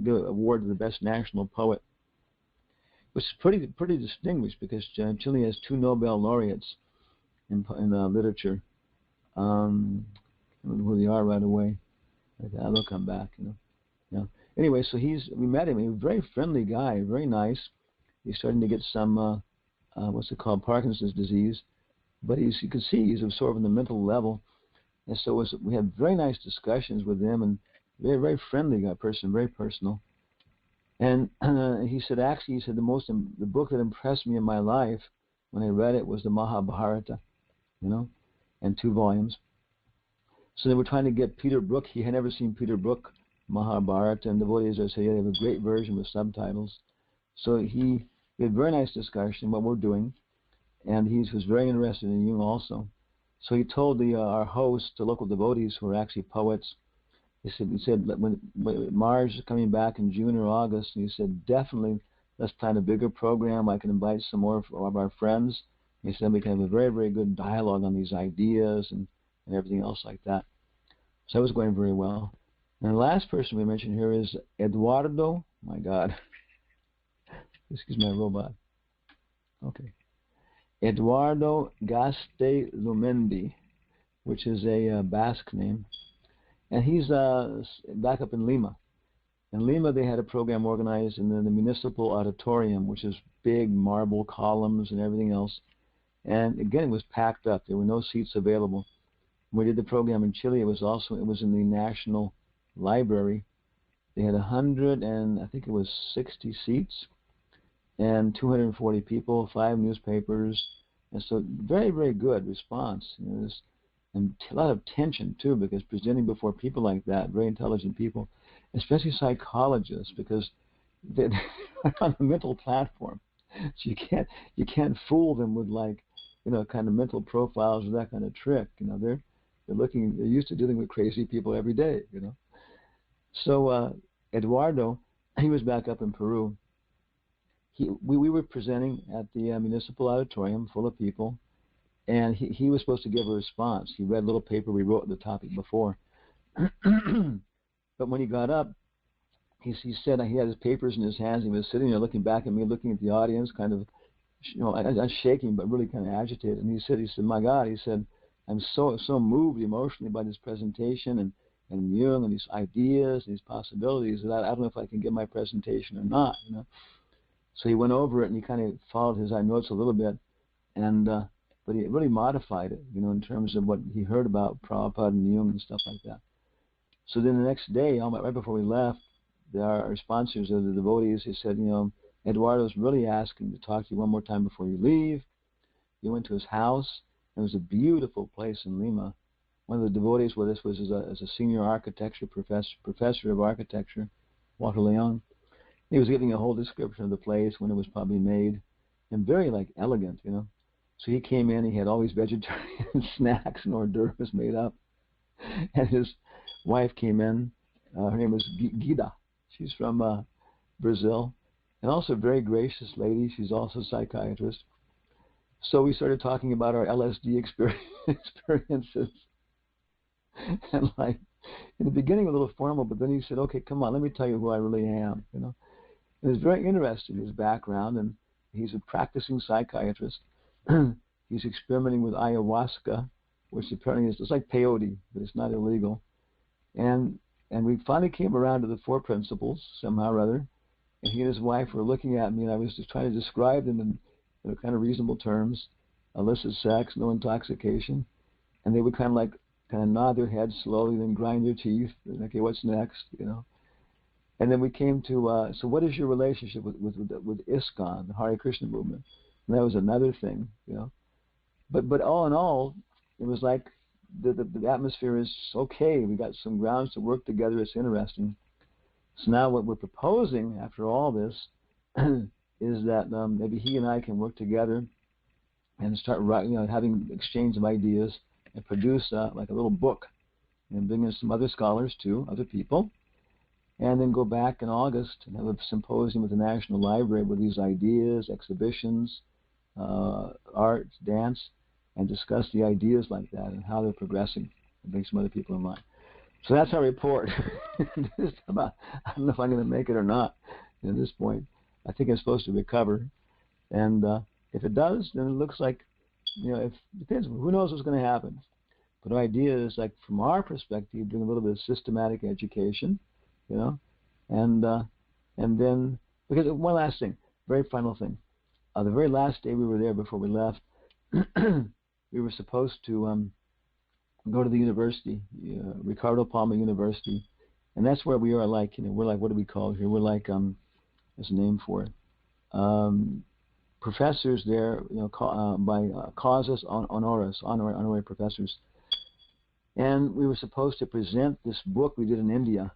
award to the best national poet. It which is pretty distinguished because Chile has 2 Nobel laureates in literature. I don't know who they are right away. They'll come back, Yeah. Anyway, so we met him. He was a very friendly guy, very nice. He's starting to get some what's it called, Parkinson's disease, but you can see he's absorbing the mental level. And so we had very nice discussions with him, and very friendly guy, person, very personal. And he said, actually, the book that impressed me in my life when I read it was the Mahābhārata, and 2 volumes. So they were trying to get Peter Brook. He had never seen Peter Brook, Mahābhārata, and devotees are saying, yeah, they have a great version with subtitles. So we had a very nice discussion what we're doing, and he was very interested in Jung also. So he told our host, the local devotees who are actually poets, he said when Mars is coming back in June or August, he said, definitely let's plan a bigger program. I can invite some more of our friends. He said we can have a very, very good dialogue on these ideas and everything else like that. So it was going very well. And the last person we mentioned here is Eduardo. My God. Excuse my robot. Okay. Eduardo Gastelumendi, which is a Basque name. And he's back up in Lima. In Lima, they had a program organized in the municipal auditorium, which is big marble columns and everything else. And again, it was packed up. There were no seats available. When we did the program in Chile, it was in the National Library. They had 60 seats and 240 people, 5 newspapers. And so very, very good response. And a lot of tension, too, because presenting before people like that, very intelligent people, especially psychologists, because they're on a mental platform. So you can't fool them with kind of mental profiles or that kind of trick. They're used to dealing with crazy people every day. So Eduardo, he was back up in Peru. We were presenting at the municipal auditorium full of people, and he was supposed to give a response. He read a little paper we wrote the topic before. But when he got up, he said he had his papers in his hands. He was sitting there looking back at me, looking at the audience, kind of, not shaking, but really kind of agitated. And he said, my God, he said, I'm so moved emotionally by this presentation and Jung and these ideas, these possibilities, that I don't know if I can give my presentation or not. So he went over it and he kind of followed his notes a little bit, but he really modified it, in terms of what he heard about Prabhupada and Jung and stuff like that. So then the next day, right before we left, our sponsors of the devotees, he said, Eduardo's really asking to talk to you one more time before you leave. You went to his house. It was a beautiful place in Lima. One of the devotees with us was as a senior architecture professor of architecture, Walter Leon. He was giving a whole description of the place, when it was probably made, and very elegant, So he came in, he had all these vegetarian snacks and hors d'oeuvres made up. And his wife came in, her name was Guida. She's from Brazil, and also a very gracious lady. She's also a psychiatrist. So we started talking about our LSD experiences. And in the beginning a little formal, but then he said, okay, come on, let me tell you who I really am, It was very interesting, his background, and he's a practicing psychiatrist. He's experimenting with ayahuasca, which apparently is like peyote, but it's not illegal. And we finally came around to the 4 principles, somehow or other. And he and his wife were looking at me, and I was just trying to describe them in kind of reasonable terms: illicit sex, no intoxication. And they would kind of nod their heads slowly, then grind their teeth. And, okay, what's next? And then we came to, so what is your relationship with ISKCON, the Hare Krishna movement? And that was another thing, But all in all, it was like the atmosphere is okay. We got some grounds to work together. It's interesting. So now what we're proposing after all this is that maybe he and I can work together and start writing, having exchange of ideas and produce a little book, and bring in some other scholars too, other people, and then go back in August and have a symposium with the National Library with these ideas, exhibitions, art, dance, and discuss the ideas like that and how they're progressing, and bring some other people in mind. So that's our report. I don't know if I'm going to make it or not at this point. I think it's supposed to recover. And if it does, then it looks like, it depends. Who knows what's going to happen? But the idea is, like, from our perspective, doing a little bit of systematic education, and then, because one last thing, very final thing. The very last day we were there before we left, we were supposed to go to the university, Ricardo Palma University, and that's where we are like, we're like, what do we call it here? We're like, there's a name for it. Professors there, by causes honoris, honorary professors. And we were supposed to present this book we did in India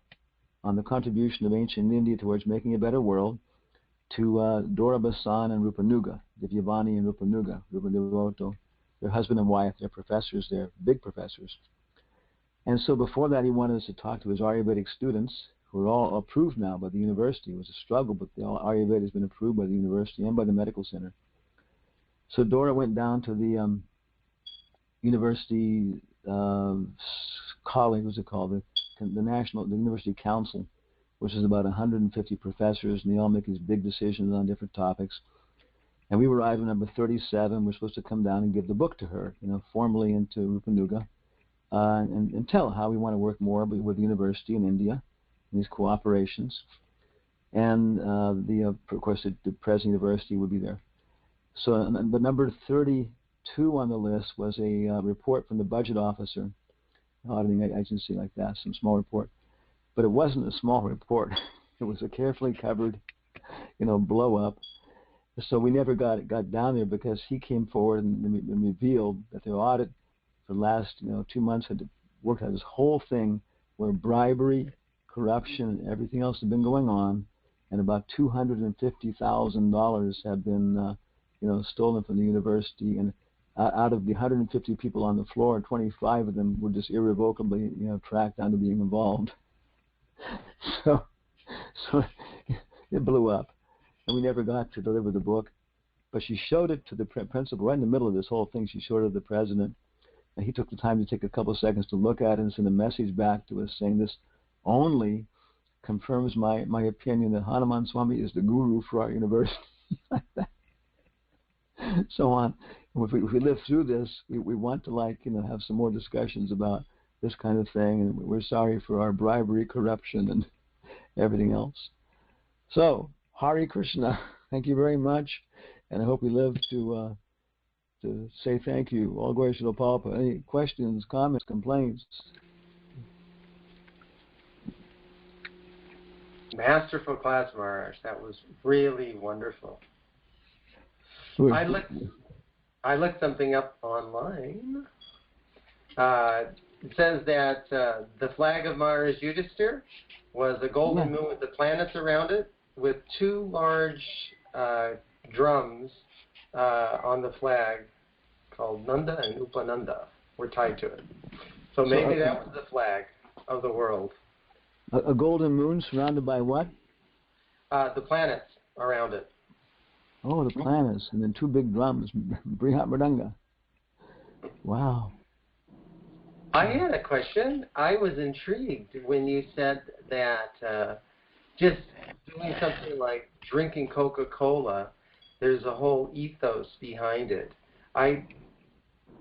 on the contribution of ancient India towards making a better world to Dora Basan and Rupanuga, Divyavani and Rupanuga, Rupadevoto. They're husband and wife, they're professors, they're big professors. And so before that, he wanted us to talk to his Ayurvedic students, who are all approved now by the university. It was a struggle, but the Ayurveda has been approved by the university and by the medical center. So Dora went down to the university college, what's it called? The University Council, which is about 150 professors, and they all make these big decisions on different topics. And we were item number 37. We're supposed to come down and give the book to her, formally into Rupanuga, and tell how we want to work more with the university in India, in these cooperations. And of course, the president of the university would be there. So the number 32 on the list was a report from the budget officer, an auditing agency like that, some small report. But it wasn't a small report. It was a carefully covered, blow up. So we never got down there because he came forward and revealed that the audit for the last 2 months had worked out this whole thing where bribery, corruption, and everything else had been going on, and about $250,000 had been stolen from the university. And out of the 150 people on the floor, 25 of them were just irrevocably tracked down to being involved. So it blew up. And we never got to deliver the book. But she showed it to the principal right in the middle of this whole thing. She showed it to the president. And he took the time to take a couple of seconds to look at it and send a message back to us saying, this only confirms my opinion that Hanuman Swami is the guru for our university. So on. And if we live through this, we want to have some more discussions about this kind of thing. And we're sorry for our bribery, corruption, and everything else. So, Hare Krishna, thank you very much, and I hope we live to say thank you. All glory to Prabhupada. Any questions, comments, complaints? Masterful class, Mahārāja. That was really wonderful. I looked something up online. It says that the flag of Mahārāja Yudhiṣṭhira was a golden moon with the planets around it, with 2 large drums on the flag called Nanda and Upananda were tied to it. So maybe that was the flag of the world. A golden moon surrounded by what? The planets around it. Oh, the planets, and then 2 big drums, Brihat Mridanga. Wow. I had a question. I was intrigued when you said that just doing something like drinking Coca-Cola, there's a whole ethos behind it. I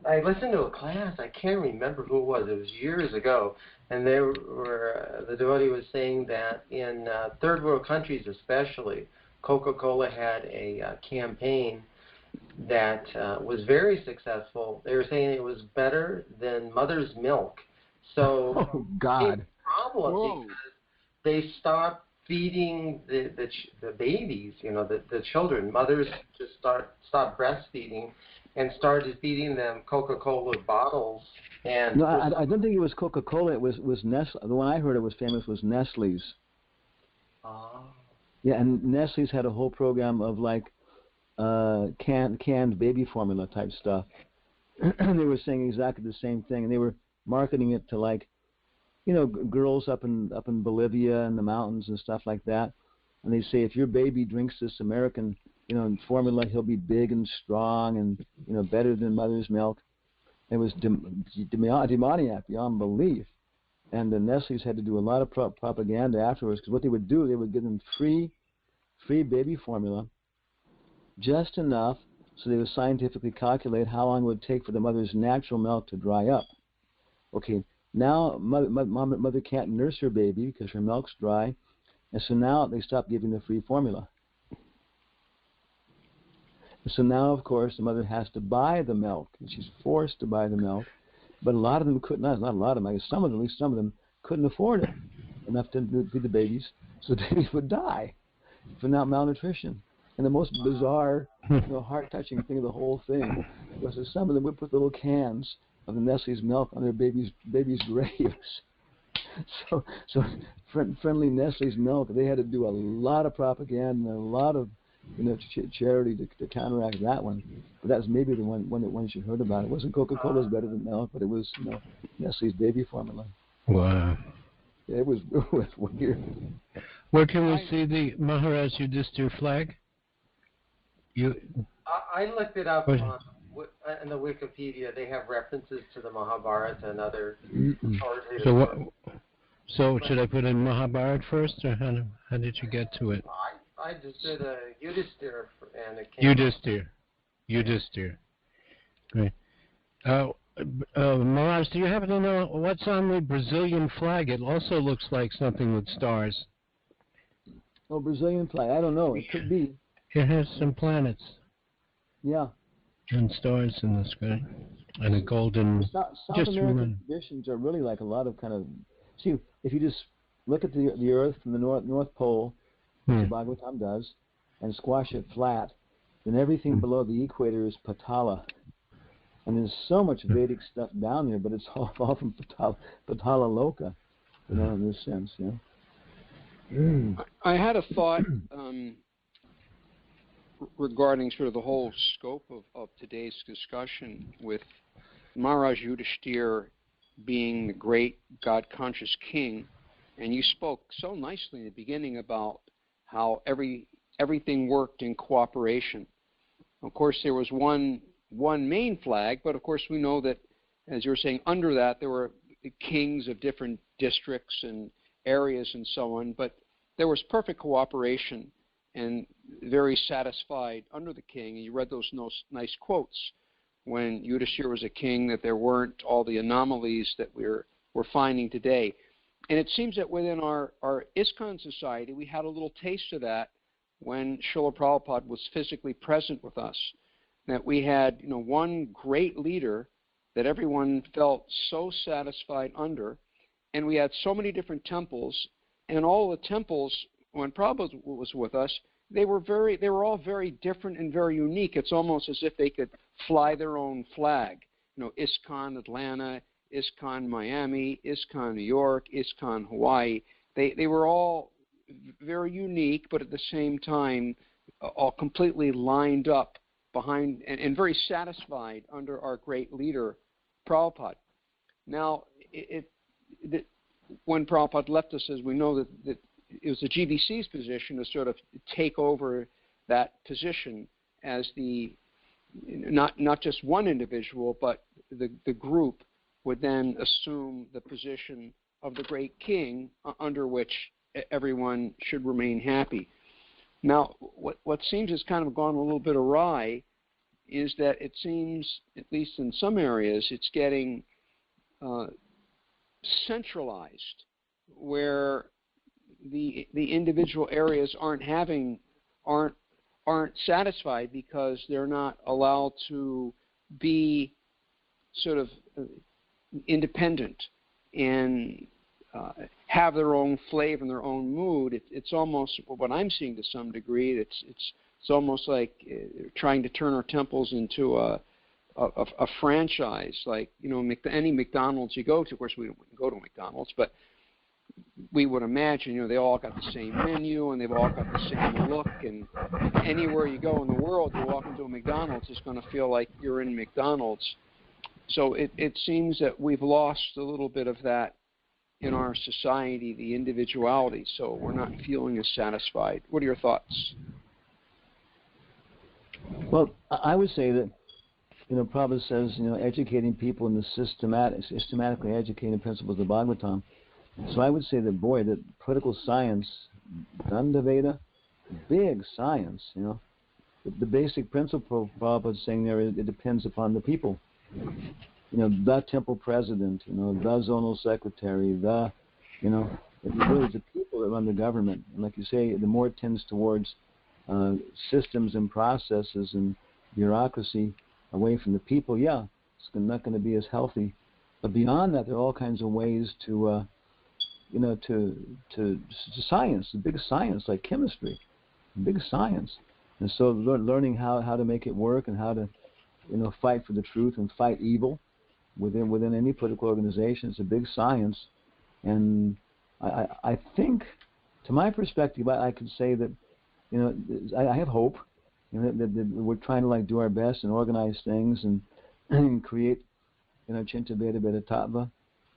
listened to a class, I can't remember who it was years ago, and the devotee was saying that in third world countries especially, Coca-Cola had a campaign that was very successful. They were saying it was better than mother's milk. So oh, God. It's a problem because they stopped feeding the babies, the children. Mothers just stopped breastfeeding and started feeding them Coca-Cola bottles. And no, I don't think it was Coca-Cola. It was Nestle. The one I heard it was famous was Nestle's. Oh. Yeah, and Nestle's had a whole program of canned baby formula type stuff. And they were saying exactly the same thing, and they were marketing it to girls up in Bolivia and the mountains and stuff like that. And they say if your baby drinks this American formula, he'll be big and strong and better than mother's milk. It was demoniac beyond belief. And the Nestle's had to do a lot of propaganda afterwards, because what they would do, they would give them free free baby formula, just enough so they would scientifically calculate how long it would take for the mother's natural milk to dry up. Okay, now mother can't nurse her baby because her milk's dry, and so now they stop giving the free formula. And so now, of course, the mother has to buy the milk, and she's forced to buy the milk. But a lot of them could not a lot of them, I guess some of them, at least some of them, couldn't afford it enough to feed the babies, so the babies would die for malnutrition. And the most bizarre, heart-touching thing of the whole thing was that some of them would put little cans of the Nestle's milk on their babies' graves. So friendly Nestle's milk, they had to do a lot of propaganda and a lot of charity to counteract that one. But that's maybe the one that you heard about. It wasn't Coca-Cola's better than milk, but it was Nestle's baby formula. Wow. It was weird. Where can we see the Mahārāja Yudhiṣṭhira flag? I looked it up on the Wikipedia. They have references to the Mahabharata and other sources. So should I put in Mahabharata first, or how did you get to it? I just did a Yudhiṣṭhira and it came Yudhiṣṭhira. Great. Mahārāja, do you happen to know what's on the Brazilian flag? It also looks like something with stars. Oh, Brazilian flag. I don't know. It could be. It has some planets. Yeah. And stars in the sky. And a golden... South American traditions are really like a lot of kind of... See, if you just look at the Earth from the North Pole, which the Bhagavatam does, and squash it flat, then everything below the equator is Patala. And there's so much Vedic stuff down there, but it's all from Patala Loka, in this sense, I had a thought regarding sort of the whole scope of today's discussion, with Mahārāja Yudhiṣṭhira being the great God-conscious king, and you spoke so nicely in the beginning about how everything worked in cooperation. Of course, there was one main flag, but of course we know that, as you were saying, under that there were kings of different districts and areas and so on, but there was perfect cooperation and very satisfied under the king. And you read those nice quotes when Yudhiṣṭhira was a king, that there weren't all the anomalies that we're finding today. And it seems that within our ISKCON society, we had a little taste of that when Srila Prabhupada was physically present with us. That we had, one great leader that everyone felt so satisfied under, and we had so many different temples, and all the temples, when Prabhupada was with us, they were all very different and very unique. It's almost as if they could fly their own flag. ISKCON Atlanta, ISKCON Miami, ISKCON New York, ISKCON Hawaii. They were all very unique, but at the same time, all completely lined up behind and very satisfied under our great leader, Prabhupada. Now, when Prabhupada left us, as we know, that it was the GBC's position to sort of take over that position as the not just one individual, but the group would then assume the position of the great king under which everyone should remain happy. Now, what seems has kind of gone a little bit awry is that it seems, at least in some areas, it's getting centralized, where the individual areas aren't satisfied because they're not allowed to be sort of independent and have their own flavor and their own mood. It's almost what I'm seeing to some degree. It's almost like trying to turn our temples into a franchise. Like, any McDonald's you go to, of course we don't go to McDonald's, but we would imagine, they all got the same menu and they've all got the same look, and anywhere you go in the world, you walk into a McDonald's, it's going to feel like you're in McDonald's. So it seems that we've lost a little bit of that in our society, the individuality, so we're not feeling as satisfied. What are your thoughts? Well, I would say that, Prabhupada says, educating people in the systematically educating principles of Bhagavatam. So I would say that, that political science, Danda Veda, big science, you know. The basic principle Prabhupada is saying there is it depends upon the people. You know, the temple president, you know, the zonal secretary, you know, it really is the people that run the government. And like you say, the more it tends towards systems and processes and bureaucracy away from the people, yeah, it's not going to be as healthy. But beyond that, there are all kinds of ways to, you know, to science, the big science like chemistry, big science. And so learning how to make it work and how to, you know, fight for the truth and fight evil within any political organization. It's a big science. And I think, to my perspective, I could say that, you know, I have hope, you know, that we're trying to like do our best and organize things and create, you know, Chinta Veda Veda Tattva,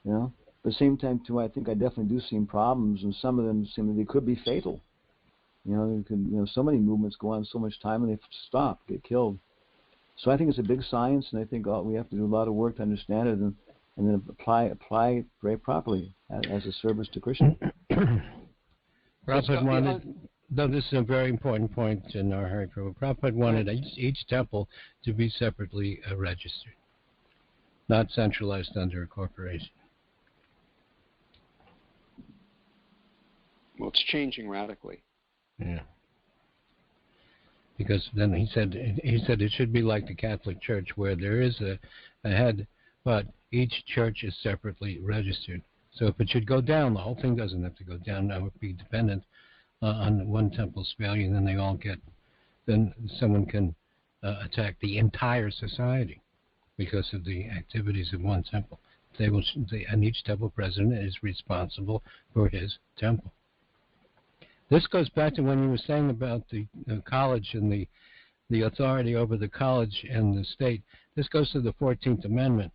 you know. But at the same time, too, I think I definitely do see problems, and some of them seem that they could be fatal. You know, so many movements go on so much time and they stop, get killed. So I think it's a big science, and I think we have to do a lot of work to understand it and then apply it very properly as a service to Krishna. Prabhupada wanted, no, this is a very important point in our Hari Prabhu. Prabhupada wanted each temple to be separately registered, not centralized under a corporation. Well, it's changing radically. Yeah. Because then he said it should be like the Catholic Church, where there is a head, but each church is separately registered. So if it should go down, the whole thing doesn't have to go down. That would be dependent on one temple's failure, and then someone can attack the entire society because of the activities of one temple. And each temple president is responsible for his temple. This goes back to when you were saying about the college and the authority over the college and the state. This goes to the 14th Amendment,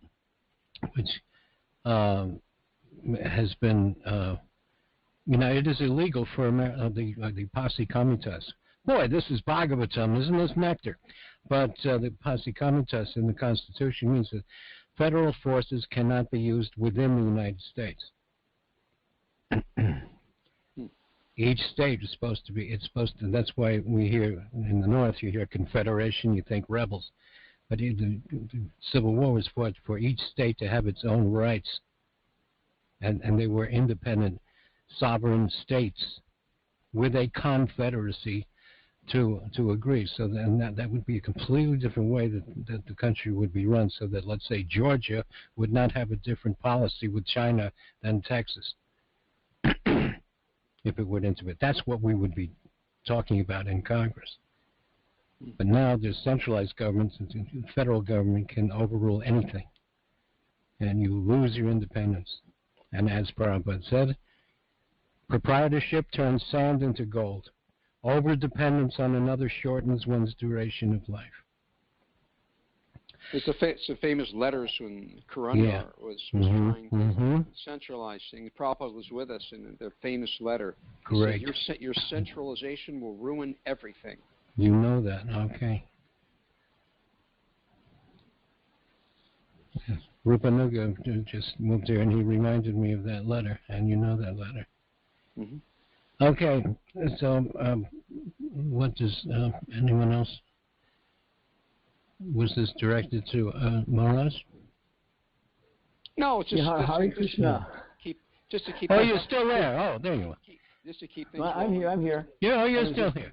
which has been, it is illegal for the posse comitatus. Boy, this is Bhagavatam, isn't this nectar? But the posse comitatus in the Constitution means that federal forces cannot be used within the United States. Each state is supposed to, that's why we hear, in the North, you hear Confederation, you think rebels. But the Civil War was fought for each state to have its own rights. And they were independent, sovereign states with a confederacy to agree. So then that would be a completely different way that the country would be run, so that, let's say, Georgia would not have a different policy with China than Texas. If it went into it. That's what we would be talking about in Congress. But now there's centralized governments, and the federal government can overrule anything. And you lose your independence. And as Prabhupada said, proprietorship turns sand into gold. Over-dependence on another shortens one's duration of life. It's a famous letters when Karandar was trying to centralize things. Prabhupada was with us in their famous letter. Correct. He said, your centralization will ruin everything. You know that, okay. Rupanuga just moved here, and he reminded me of that letter, and you know that letter. Okay, so what does anyone else? Was this directed to Maharaj? No, it's just Hare Krishna. Just to keep. Oh, you're still there. Oh, there you are. Just to keep things. Well, I'm here. Yeah, you're still here.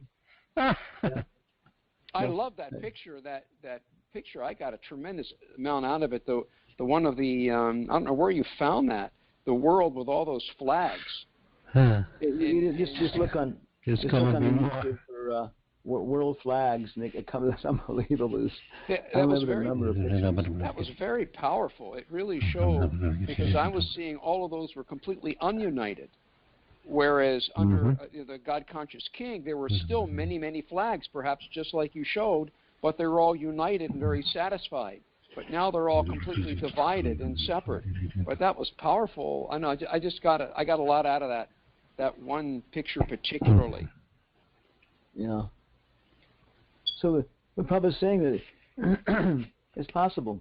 I love that picture. That picture, I got a tremendous amount out of it. The one of the I don't know where you found that. The world with all those flags. Just look on. Just look on YouTube for world flags, and it comes. That's unbelievable. That was very powerful. It really showed, because I was seeing all of those were completely ununited, whereas under the God-conscious king, there were still many, many flags, perhaps just like you showed, but they were all united and very satisfied. But now they're all completely divided and separate. But that was powerful. I know. I got a lot out of that one picture particularly. Yeah. So the Prabhupada is saying that it's possible.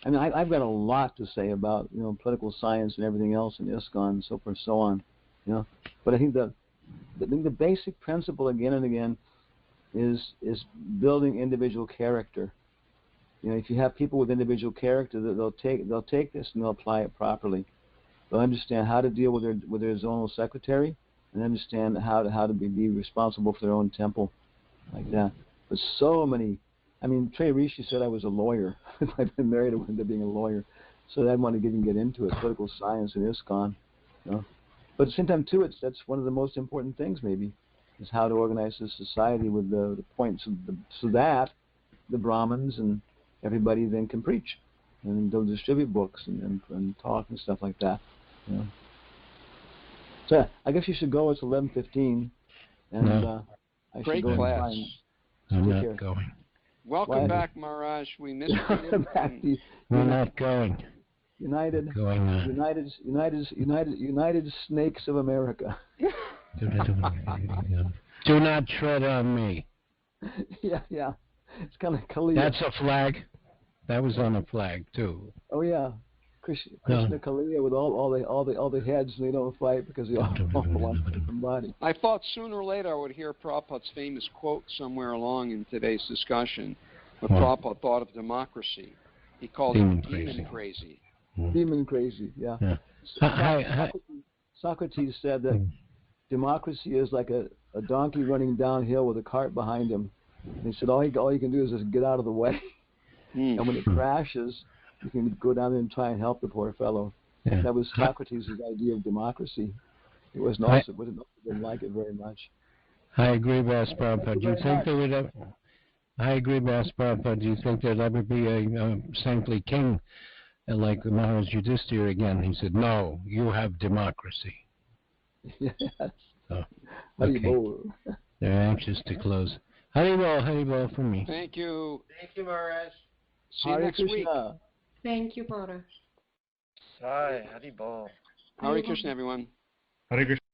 I mean, I've got a lot to say about political science and everything else in ISKCON and so forth and so on, But I think that the basic principle again and again is building individual character. You know, if you have people with individual character, they'll take this and they'll apply it properly. They'll understand how to deal with their zonal secretary, and understand how to be responsible for their own temple, like that. But so many, I mean, Trey Rishi said I was a lawyer. I've been married to him to being a lawyer, so I want to get into it, political science and ISKCON. You know? But at the same time, too, that's one of the most important things, maybe, is how to organize the society with the points so that the Brahmins and everybody then can preach, and they'll distribute books and talk and stuff like that. You know? So I guess you should go. It's 11:15, and No. I Great should go class. and I'm take not care. going. Welcome Why? back, Maharaj. We missed you. We're not going. United Going on. United Snakes of America. Do not tread on me. yeah. It's kind of Kaliya. That's a flag. That was on a flag too. Oh yeah, Krishna Kaliya with all the heads, and they don't fight because they all belong to a different body. I thought sooner or later I would hear Prabhupada's famous quote somewhere along in today's discussion. But Prabhupada thought of democracy. He called it demon crazy. Demon crazy, yeah. Socrates said that democracy is like a donkey running downhill with a cart behind him. And he said all you can do is just get out of the way. And when it crashes, you can go down there and try and help the poor fellow. Yeah. That was Socrates' idea of democracy. It wasn't also didn't like it very much. I agree, Bas Prabhupada. Do you think there would ever? I agree, Bas Prabhupada. Do you think there'd ever be a saintly king like Mahārāja Yudhiṣṭhira again? He said, "No, you have democracy." Yes. Oh, okay. They're anxious to close. Haribol from me. Thank you. Thank you, Maharaj. See you next week. Thank you, Maharaj. Sai, Haribol. Hare Krishna, everyone. Hare Krishna.